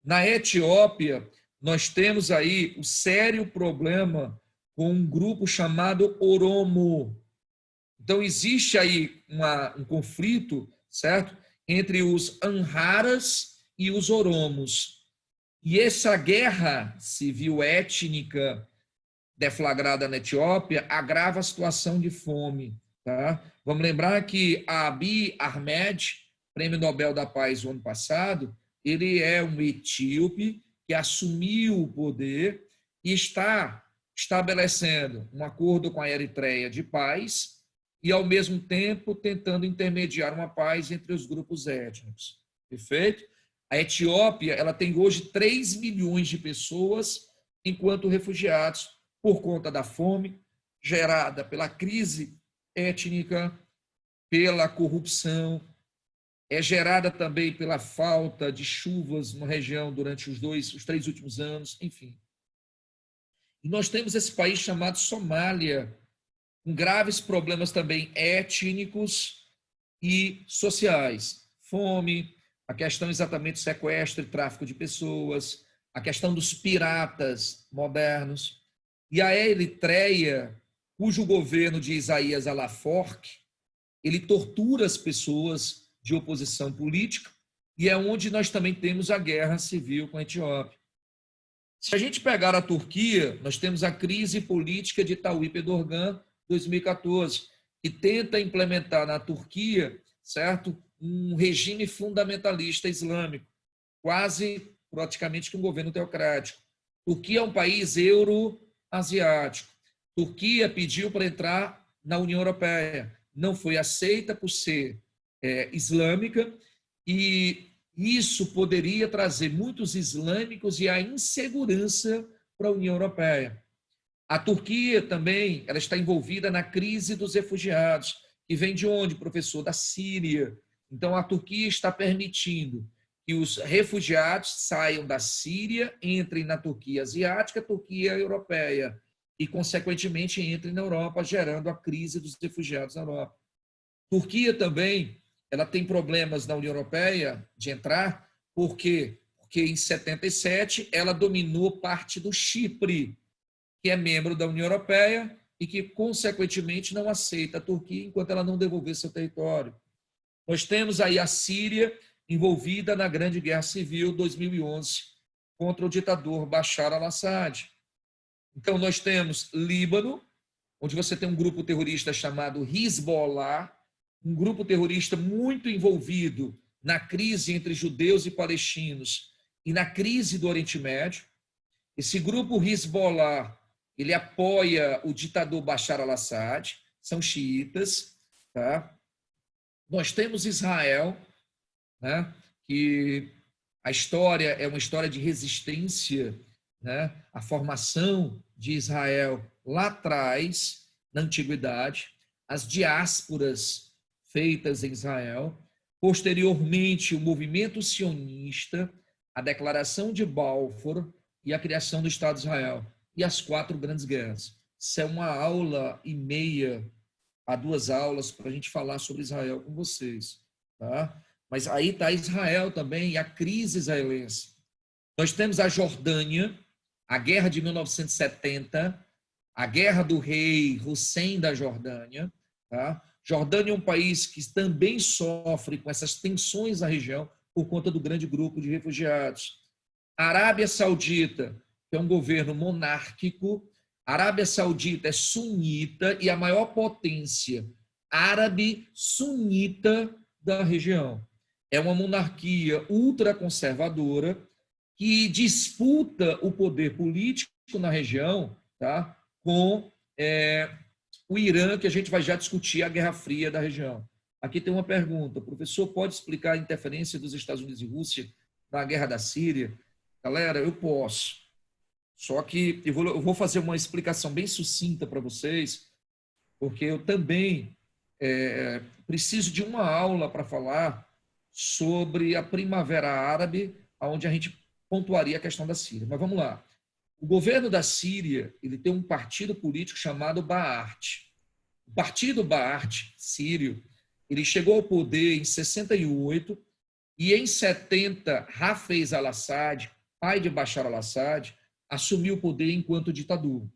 B: Na Etiópia, nós temos aí o sério problema com um grupo chamado Oromo. Então, existe aí um conflito, certo? Entre os Amharas e os Oromos. E essa guerra civil étnica deflagrada na Etiópia agrava a situação de fome. Tá? Vamos lembrar que Abiy Ahmed, Prêmio Nobel da Paz do ano passado, ele é um etíope que assumiu o poder e está estabelecendo um acordo com a Eritreia de paz e, ao mesmo tempo, tentando intermediar uma paz entre os grupos étnicos. Perfeito? A Etiópia ela tem hoje 3 milhões de pessoas enquanto refugiados por conta da fome gerada pela crise étnica, pela corrupção, é gerada também pela falta de chuvas na região durante os 3 últimos anos, enfim. E nós temos esse país chamado Somália, com graves problemas também étnicos e sociais. Fome, a questão exatamente do sequestro e tráfico de pessoas, a questão dos piratas modernos. E a Eritreia, cujo governo de Isaías Afwerki, ele tortura as pessoas de oposição política, e é onde nós também temos a guerra civil com a Etiópia. Se a gente pegar a Turquia, nós temos a crise política de Tayyip Erdogan, 2014, que tenta implementar na Turquia, certo, um regime fundamentalista islâmico, quase praticamente que um governo teocrático. Turquia é um país euroasiático. Turquia pediu para entrar na União Europeia, não foi aceita por ser islâmica, e isso poderia trazer muitos islâmicos e a insegurança para a União Europeia. A Turquia também ela está envolvida na crise dos refugiados, que vem de onde, professor? Da Síria. Então, a Turquia está permitindo que os refugiados saiam da Síria, entrem na Turquia asiática, Turquia europeia, e, consequentemente, entrem na Europa, gerando a crise dos refugiados na Europa. Turquia também ela tem problemas na União Europeia de entrar, por quê? Porque em 77 ela dominou parte do Chipre, que é membro da União Europeia e que, consequentemente, não aceita a Turquia enquanto ela não devolver seu território. Nós temos aí a Síria envolvida na Grande Guerra Civil 2011 contra o ditador Bashar al-Assad. Então, nós temos Líbano, onde você tem um grupo terrorista chamado Hezbollah, um grupo terrorista muito envolvido na crise entre judeus e palestinos e na crise do Oriente Médio. Esse grupo Hezbollah, ele apoia o ditador Bashar al-Assad, são xiitas. Tá? Nós temos Israel, né, que a história é uma história de resistência, né, a formação de Israel lá atrás, na antiguidade, as diásporas feitas em Israel, posteriormente o movimento sionista, a declaração de Balfour e a criação do Estado de Israel, e as 4 grandes guerras. Isso é 1,5 horas a 2 aulas para a gente falar sobre Israel com vocês. Tá? Mas aí está Israel também e a crise israelense. Nós temos a Jordânia, a guerra de 1970, a guerra do rei Hussein da Jordânia. Tá? Jordânia é um país que também sofre com essas tensões na região por conta do grande grupo de refugiados. A Arábia Saudita, que é um governo monárquico, a Arábia Saudita é sunita e a maior potência árabe sunita da região. É uma monarquia ultraconservadora que disputa o poder político na região, tá, com o Irã, que a gente vai já discutir a Guerra Fria da região. Aqui tem uma pergunta. Professor, pode explicar a interferência dos Estados Unidos e Rússia na Guerra da Síria? Galera, eu posso. Só que eu vou fazer uma explicação bem sucinta para vocês, porque eu também preciso de uma aula para falar sobre a Primavera Árabe, onde a gente pontuaria a questão da Síria. Mas vamos lá. O governo da Síria, ele tem um partido político chamado Ba'ath. O partido Ba'ath sírio, ele chegou ao poder em 68 e em 70 Hafez al-Assad, pai de Bashar al-Assad, assumiu o poder enquanto ditador.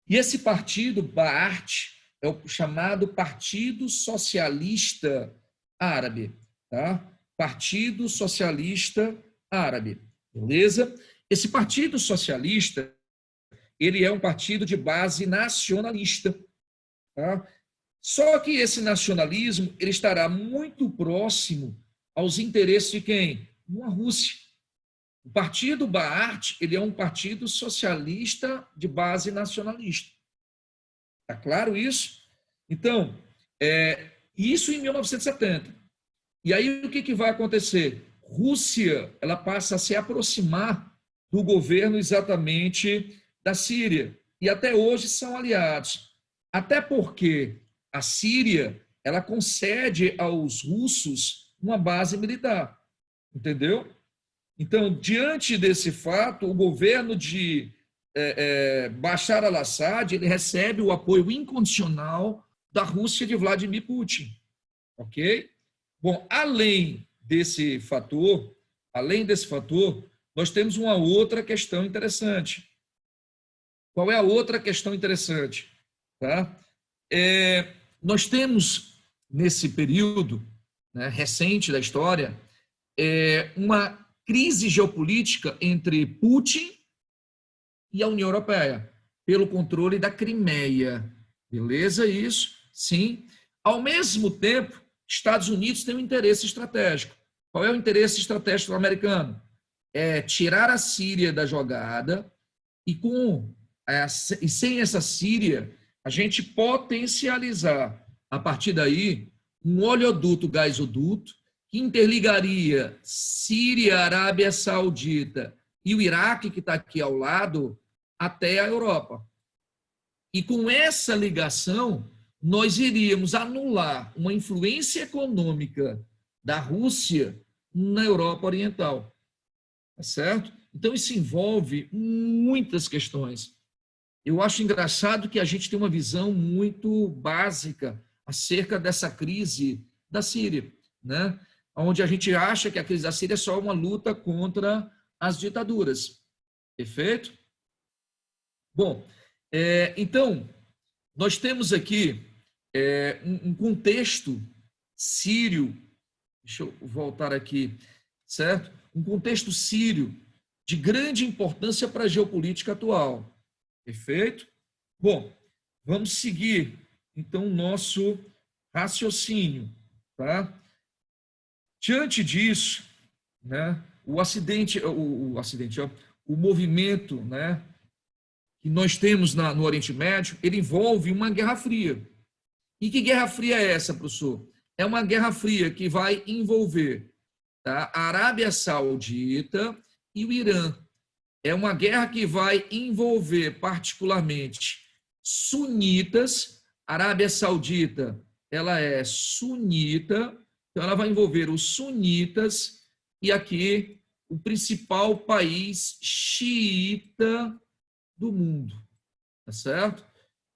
B: E esse partido Ba'ath é o chamado Partido Socialista Árabe, tá? Partido Socialista Árabe, beleza? Esse Partido Socialista, ele é um partido de base nacionalista, tá? Só que esse nacionalismo, ele estará muito próximo aos interesses de quem? A Rússia. O partido Ba'ath, ele é um partido socialista de base nacionalista. Está claro isso? Então, isso em 1970. E aí o que vai acontecer? Rússia, ela passa a se aproximar do governo exatamente da Síria. E até hoje são aliados. Até porque a Síria, ela concede aos russos uma base militar. Entendeu? Então, diante desse fato, o governo de Bashar al-Assad, ele recebe o apoio incondicional da Rússia de Vladimir Putin. Ok? Bom, além desse fator, nós temos uma outra questão interessante. Qual é a outra questão interessante? Tá? Nós temos, nesse período, né, recente da história, uma crise geopolítica entre Putin e a União Europeia, pelo controle da Crimeia. Beleza? Isso? Sim. Ao mesmo tempo, Estados Unidos tem um interesse estratégico. Qual é o interesse estratégico americano? É tirar a Síria da jogada e sem essa Síria, a gente potencializar, a partir daí, um oleoduto, gasoduto, que interligaria Síria, Arábia Saudita e o Iraque, que está aqui ao lado, até a Europa. E com essa ligação, nós iríamos anular uma influência econômica da Rússia na Europa Oriental. Tá certo? Então, isso envolve muitas questões. Eu acho engraçado que a gente tem uma visão muito básica acerca dessa crise da Síria, né? Onde a gente acha que a crise da Síria é só uma luta contra as ditaduras. Perfeito? Bom, então, nós temos aqui um contexto sírio, deixa eu voltar aqui, certo? Um contexto sírio de grande importância para a geopolítica atual. Perfeito? Bom, vamos seguir, então, o nosso raciocínio, tá? Diante disso, né, o movimento, né, que nós temos no Oriente Médio, ele envolve uma Guerra Fria. E que Guerra Fria é essa, professor? É uma Guerra Fria que vai envolver, tá, a Arábia Saudita e o Irã. É uma guerra que vai envolver particularmente sunitas. A Arábia Saudita, ela é sunita, então ela vai envolver os sunitas e aqui o principal país xiita do mundo, tá certo?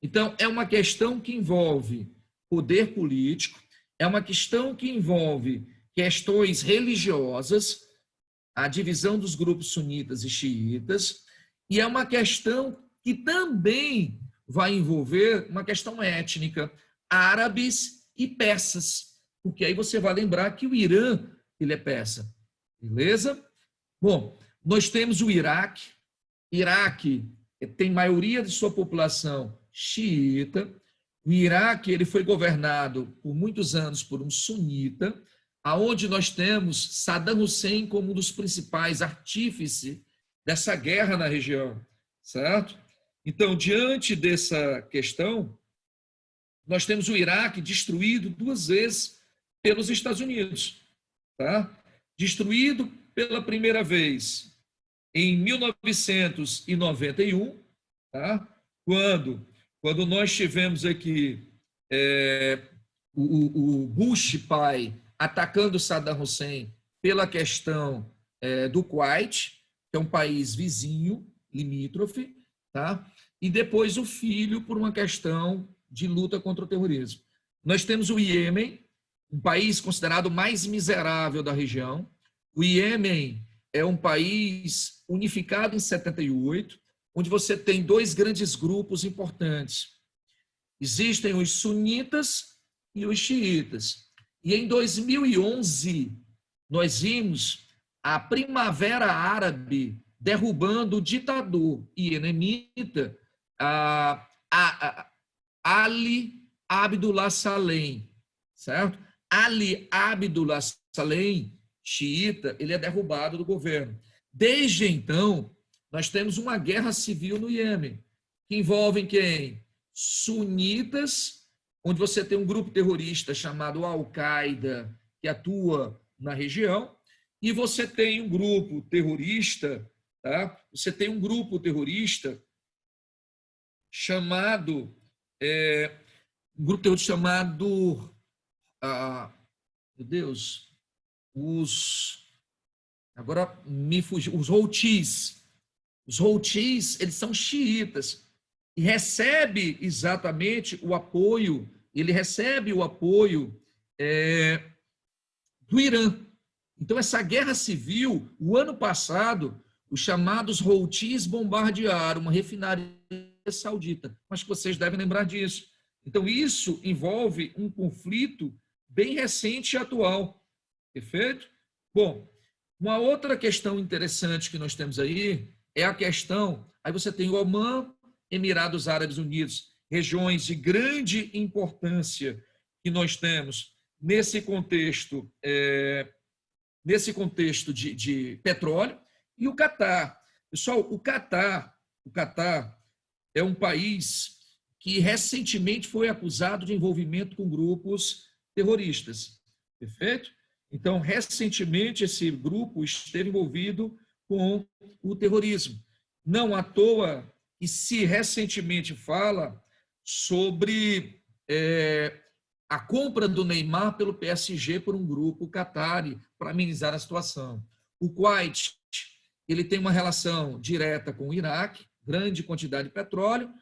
B: Então é uma questão que envolve poder político, é uma questão que envolve questões religiosas, a divisão dos grupos sunitas e xiitas, e é uma questão que também vai envolver uma questão étnica, árabes e persas, porque aí você vai lembrar que o Irã, ele é persa, beleza? Bom, nós temos o Iraque. Iraque tem maioria de sua população xiita. O Iraque, ele foi governado por muitos anos por um sunita, aonde nós temos Saddam Hussein como um dos principais artífices dessa guerra na região, certo? Então, diante dessa questão, nós temos o Iraque destruído 2 vezes pelos Estados Unidos, tá? Destruído pela primeira vez em 1991, tá? Quando quando nós tivemos aqui o Bush pai atacando Saddam Hussein pela questão do Kuwait, que é um país vizinho, limítrofe, tá? E depois o filho por uma questão de luta contra o terrorismo. Nós temos o Iêmen, um país considerado mais miserável da região. O Iêmen é um país unificado em 78, onde você tem dois grandes grupos importantes. Existem os sunitas e os xiitas. E em 2011, nós vimos a Primavera Árabe derrubando o ditador iemenitas Ali Abdullah Salem, certo? Ali Abdullah Salem, xiita, ele é derrubado do governo. Desde então, nós temos uma guerra civil no Iêmen, que envolve quem? Sunitas, onde você tem um grupo terrorista chamado Al-Qaeda, que atua na região, e você tem um grupo terrorista, tá? Você tem um grupo terrorista chamado meu Deus, agora me fugiu, os Houthis. Os Houthis, eles são xiitas e recebe exatamente o apoio, do Irã. Então, essa guerra civil, o ano passado, os chamados Houthis bombardearam uma refinaria saudita. Acho que vocês devem lembrar disso. Então, isso envolve um conflito bem recente e atual. Perfeito? Bom, uma outra questão interessante que nós temos aí é a questão, aí você tem o Omã, Emirados Árabes Unidos, regiões de grande importância que nós temos nesse contexto de petróleo, e o Catar. Pessoal, o Catar é um país que recentemente foi acusado de envolvimento com grupos terroristas. Perfeito? Então, recentemente, esse grupo esteve envolvido com o terrorismo. Não à toa que se recentemente fala sobre a compra do Neymar pelo PSG por um grupo Qatari para amenizar a situação. O Kuwait, ele tem uma relação direta com o Iraque, grande quantidade de petróleo,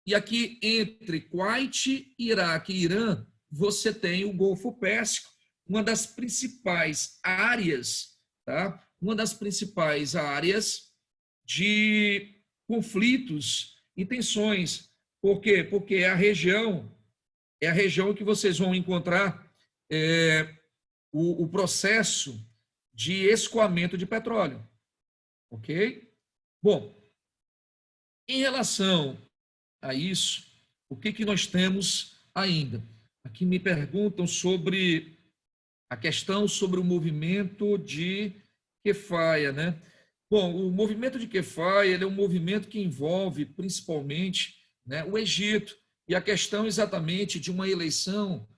B: e aqui entre Kuwait, Iraque e Irã, você tem o Golfo Pérsico, uma das principais áreas, tá? Uma das principais áreas de conflitos e tensões. Por quê? Porque é a região que vocês vão encontrar o processo de escoamento de petróleo. Ok? Bom, em relação a isso, o que nós temos ainda? Aqui me perguntam sobre a questão sobre o movimento de Kefaia, né? Bom, o movimento de Kefaia, ele é um movimento que envolve principalmente, né, o Egito, e a questão exatamente de uma eleição,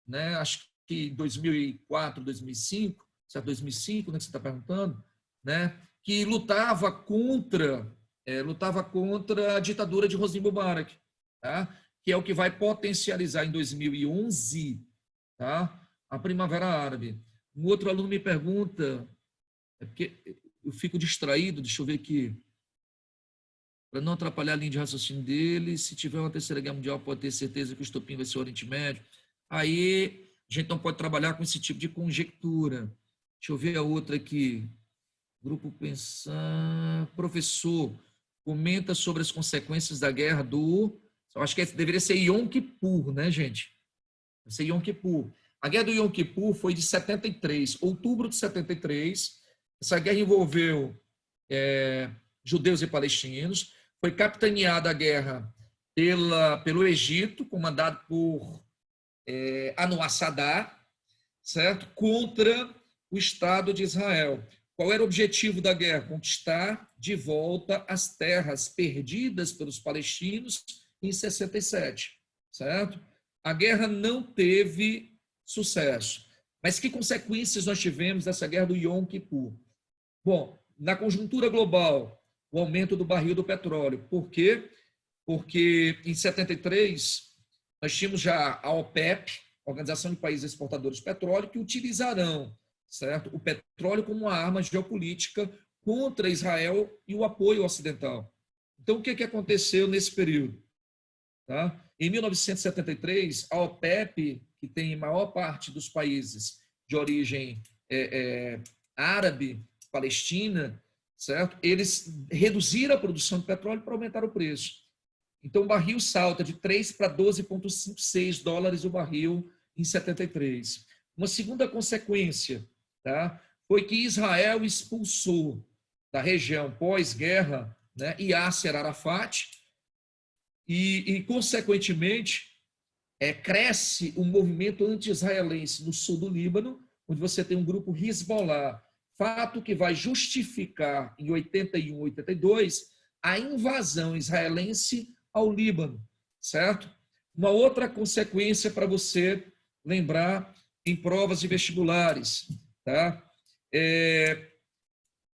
B: né, acho que 2004, 2005, se é 2005, né, que você está perguntando, né, que lutava contra a ditadura de Hosni Mubarak, tá? Que é o que vai potencializar em 2011, tá? A Primavera Árabe. Um outro aluno me pergunta, porque eu fico distraído, deixa eu ver aqui, para não atrapalhar a linha de raciocínio dele, se tiver uma terceira guerra mundial, pode ter certeza que o estopim vai ser o Oriente Médio. Aí a gente não pode trabalhar com esse tipo de conjectura. Deixa eu ver a outra aqui. Grupo Pensar. Professor, comenta sobre as consequências da guerra do... Eu acho que deveria ser Yom Kippur, né, gente? Deve ser Yom Kippur. A guerra do Yom Kippur foi de 73, outubro de 73. Essa guerra envolveu judeus e palestinos. Foi capitaneada a guerra pelo Egito, comandado por Anwar Sadat, certo? Contra o Estado de Israel. Qual era o objetivo da guerra? Conquistar de volta as terras perdidas pelos palestinos em 67, certo? A guerra não teve sucesso. Mas que consequências nós tivemos dessa guerra do Yom Kippur? Bom, na conjuntura global, o aumento do barril do petróleo. Por quê? porque em 73 nós tínhamos já a OPEP, Organização de Países Exportadores de Petróleo, que utilizarão, certo, o petróleo como uma arma geopolítica contra Israel e o apoio ocidental. Então, o que aconteceu nesse período? Tá? Em 1973, a OPEP, que tem maior parte dos países de origem árabe, palestina, certo? Eles reduziram a produção de petróleo para aumentar o preço. Então, o barril salta de 3 para 12,56 dólares o barril em 73. Uma segunda consequência, tá, foi que Israel expulsou da região pós-guerra, né, Yasser Arafat e consequentemente, cresce um movimento anti-israelense no sul do Líbano, onde você tem um grupo Hezbollah, fato que vai justificar, em 81, 82, a invasão israelense ao Líbano, certo? Uma outra consequência para você lembrar em provas de vestibulares, tá?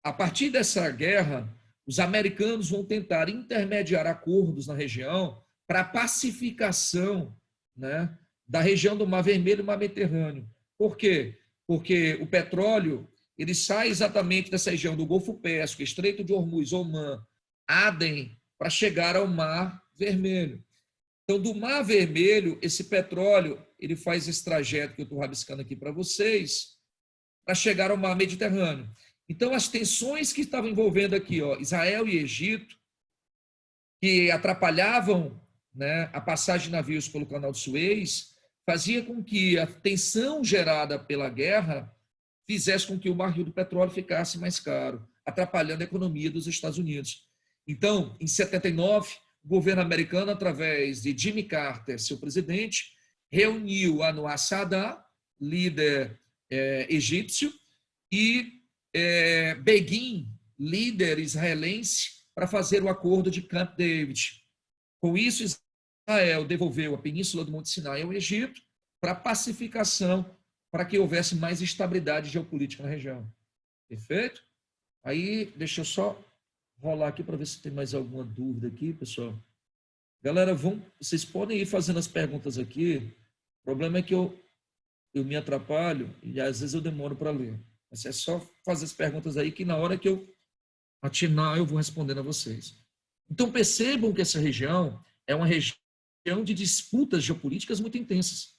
B: A partir dessa guerra, os americanos vão tentar intermediar acordos na região para a pacificação, né, da região do Mar Vermelho e Mar Mediterrâneo. Por quê? Porque o petróleo ele sai exatamente dessa região do Golfo Pérsico, Estreito de Hormuz, Omã, Aden, para chegar ao Mar Vermelho. Então, do Mar Vermelho, esse petróleo ele faz esse trajeto que eu estou rabiscando aqui para vocês, para chegar ao Mar Mediterrâneo. Então, as tensões que estavam envolvendo aqui, ó, Israel e Egito, que atrapalhavam, né, a passagem de navios pelo Canal de Suez, fazia com que a tensão gerada pela guerra fizesse com que o barril do petróleo ficasse mais caro, atrapalhando a economia dos Estados Unidos. Então, em 79, o governo americano, através de Jimmy Carter, seu presidente, reuniu Anwar Sadat, líder egípcio, e Begin, líder israelense, para fazer o acordo de Camp David. Com isso, Israel devolveu a península do Monte Sinai ao Egito para pacificação, para que houvesse mais estabilidade geopolítica na região. Perfeito? Aí, deixa eu só rolar aqui para ver se tem mais alguma dúvida aqui, pessoal. Galera, vocês podem ir fazendo as perguntas aqui. O problema é que eu me atrapalho e às vezes eu demoro para ler. Mas é só fazer as perguntas aí que na hora que eu atinar eu vou respondendo a vocês. Então percebam que essa região é uma região de disputas geopolíticas muito intensas.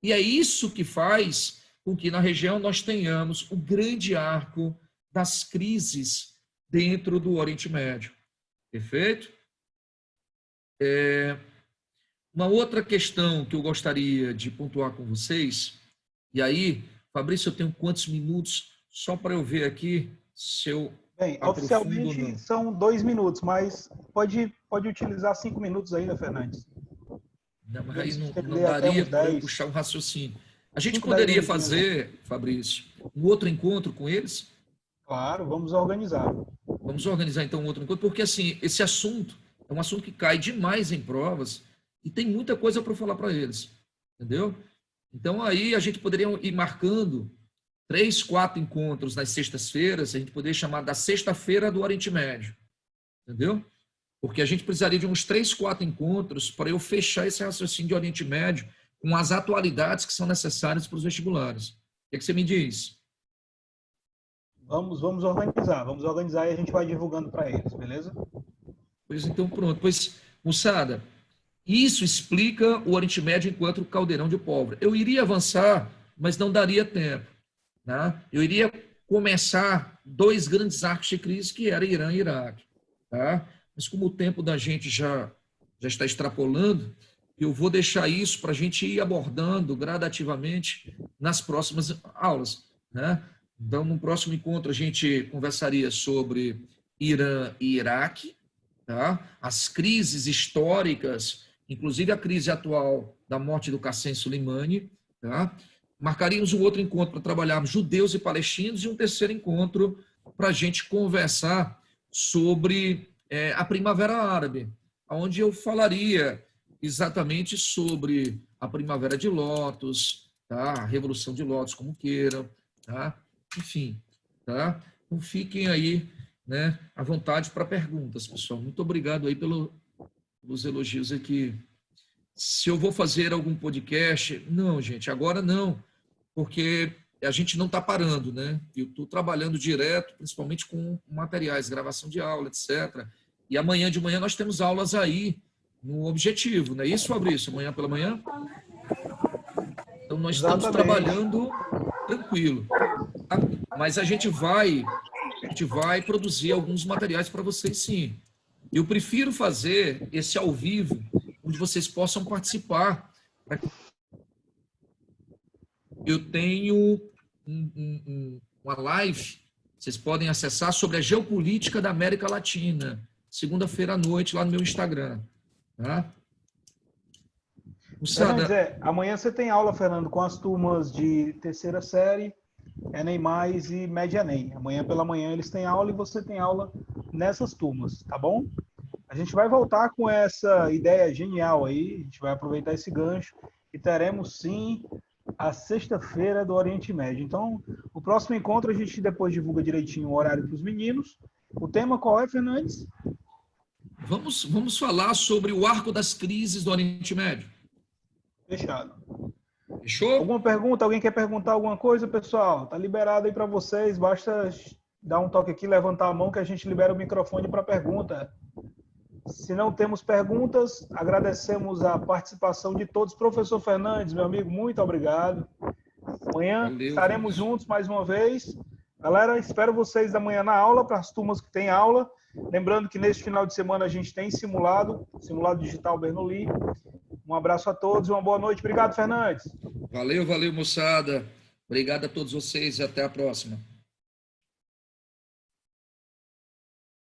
B: E é isso que faz com que na região nós tenhamos o grande arco das crises dentro do Oriente Médio. Perfeito? Uma outra questão que eu gostaria de pontuar com vocês, e aí, Fabrício, eu tenho quantos minutos só para eu ver aqui se eu
A: Bem, oficialmente são 2 minutos, mas pode utilizar 5 minutos ainda, Fernandes.
B: Não, mas aí não daria para eu puxar um raciocínio. A gente poderia fazer, Fabrício, um outro encontro com eles?
A: Claro, vamos organizar.
B: Vamos organizar então um outro encontro, porque assim, esse assunto é um assunto que cai demais em provas e tem muita coisa para falar para eles, entendeu? Então aí a gente poderia ir marcando 3, 4 encontros nas sextas-feiras, a gente poderia chamar da sexta-feira do Oriente Médio, entendeu? Porque a gente precisaria de uns 3, 4 encontros para eu fechar esse raciocínio de Oriente Médio com as atualidades que são necessárias para os vestibulares. O que você me diz?
A: Vamos organizar e a gente vai divulgando para eles, beleza?
B: Pois então, pronto. Pois, moçada, isso explica o Oriente Médio enquanto caldeirão de pólvora. Eu iria avançar, mas não daria tempo, né? Eu iria começar 2 grandes arcos de crise, que era Irã e Iraque, tá? Mas como o tempo da gente já está extrapolando, eu vou deixar isso para a gente ir abordando gradativamente nas próximas aulas, né? Então, no próximo encontro, a gente conversaria sobre Irã e Iraque, tá? As crises históricas, inclusive a crise atual da morte do Qassem Soleimani, tá? Marcaríamos um outro encontro para trabalharmos judeus e palestinos e um terceiro encontro para a gente conversar sobre a Primavera Árabe, onde eu falaria exatamente sobre a Primavera de Lótus, tá? A Revolução de Lótus, como queiram, tá? Enfim, tá? Então fiquem aí, né, à vontade para perguntas, pessoal. Muito obrigado aí pelo pelos elogios aqui. Se eu vou fazer algum podcast, não, gente, agora não, porque a gente não está parando, né? Eu estou trabalhando direto, principalmente com materiais, gravação de aula, etc. E amanhã de manhã nós temos aulas aí no Objetivo, não é isso, Fabrício? Amanhã pela manhã? Então nós estamos trabalhando tranquilo, tá? Mas a gente vai produzir alguns materiais para vocês, sim. Eu prefiro fazer esse ao vivo, onde vocês possam participar. Eu tenho uma live, vocês podem acessar, sobre a geopolítica da América Latina, segunda-feira à noite, lá no meu Instagram. Tá?
A: Fernandes, amanhã você tem aula, Fernando, com as turmas de terceira série, Enem+, e Média Enem. Amanhã pela manhã eles têm aula e você tem aula nessas turmas, tá bom? A gente vai voltar com essa ideia genial aí, a gente vai aproveitar esse gancho e teremos sim a sexta-feira do Oriente Médio. Então, o próximo encontro a gente depois divulga direitinho o horário para os meninos. O tema qual é, Fernandes?
B: Vamos falar sobre o arco das crises do Oriente Médio.
A: Fechado.
B: Fechou?
A: Alguma pergunta? Alguém quer perguntar alguma coisa, pessoal? Tá liberado aí para vocês, basta dar um toque aqui, levantar a mão que a gente libera o microfone para pergunta. Se não temos perguntas, agradecemos a participação de todos. Professor Fernandes, meu amigo, muito obrigado. Amanhã estaremos juntos mais uma vez. Galera, espero vocês amanhã na aula, para as turmas que têm aula. Lembrando que neste final de semana a gente tem simulado digital Bernoulli. Um abraço a todos e uma boa noite. Obrigado, Fernandes.
B: Valeu, moçada. Obrigado a todos vocês e até a próxima.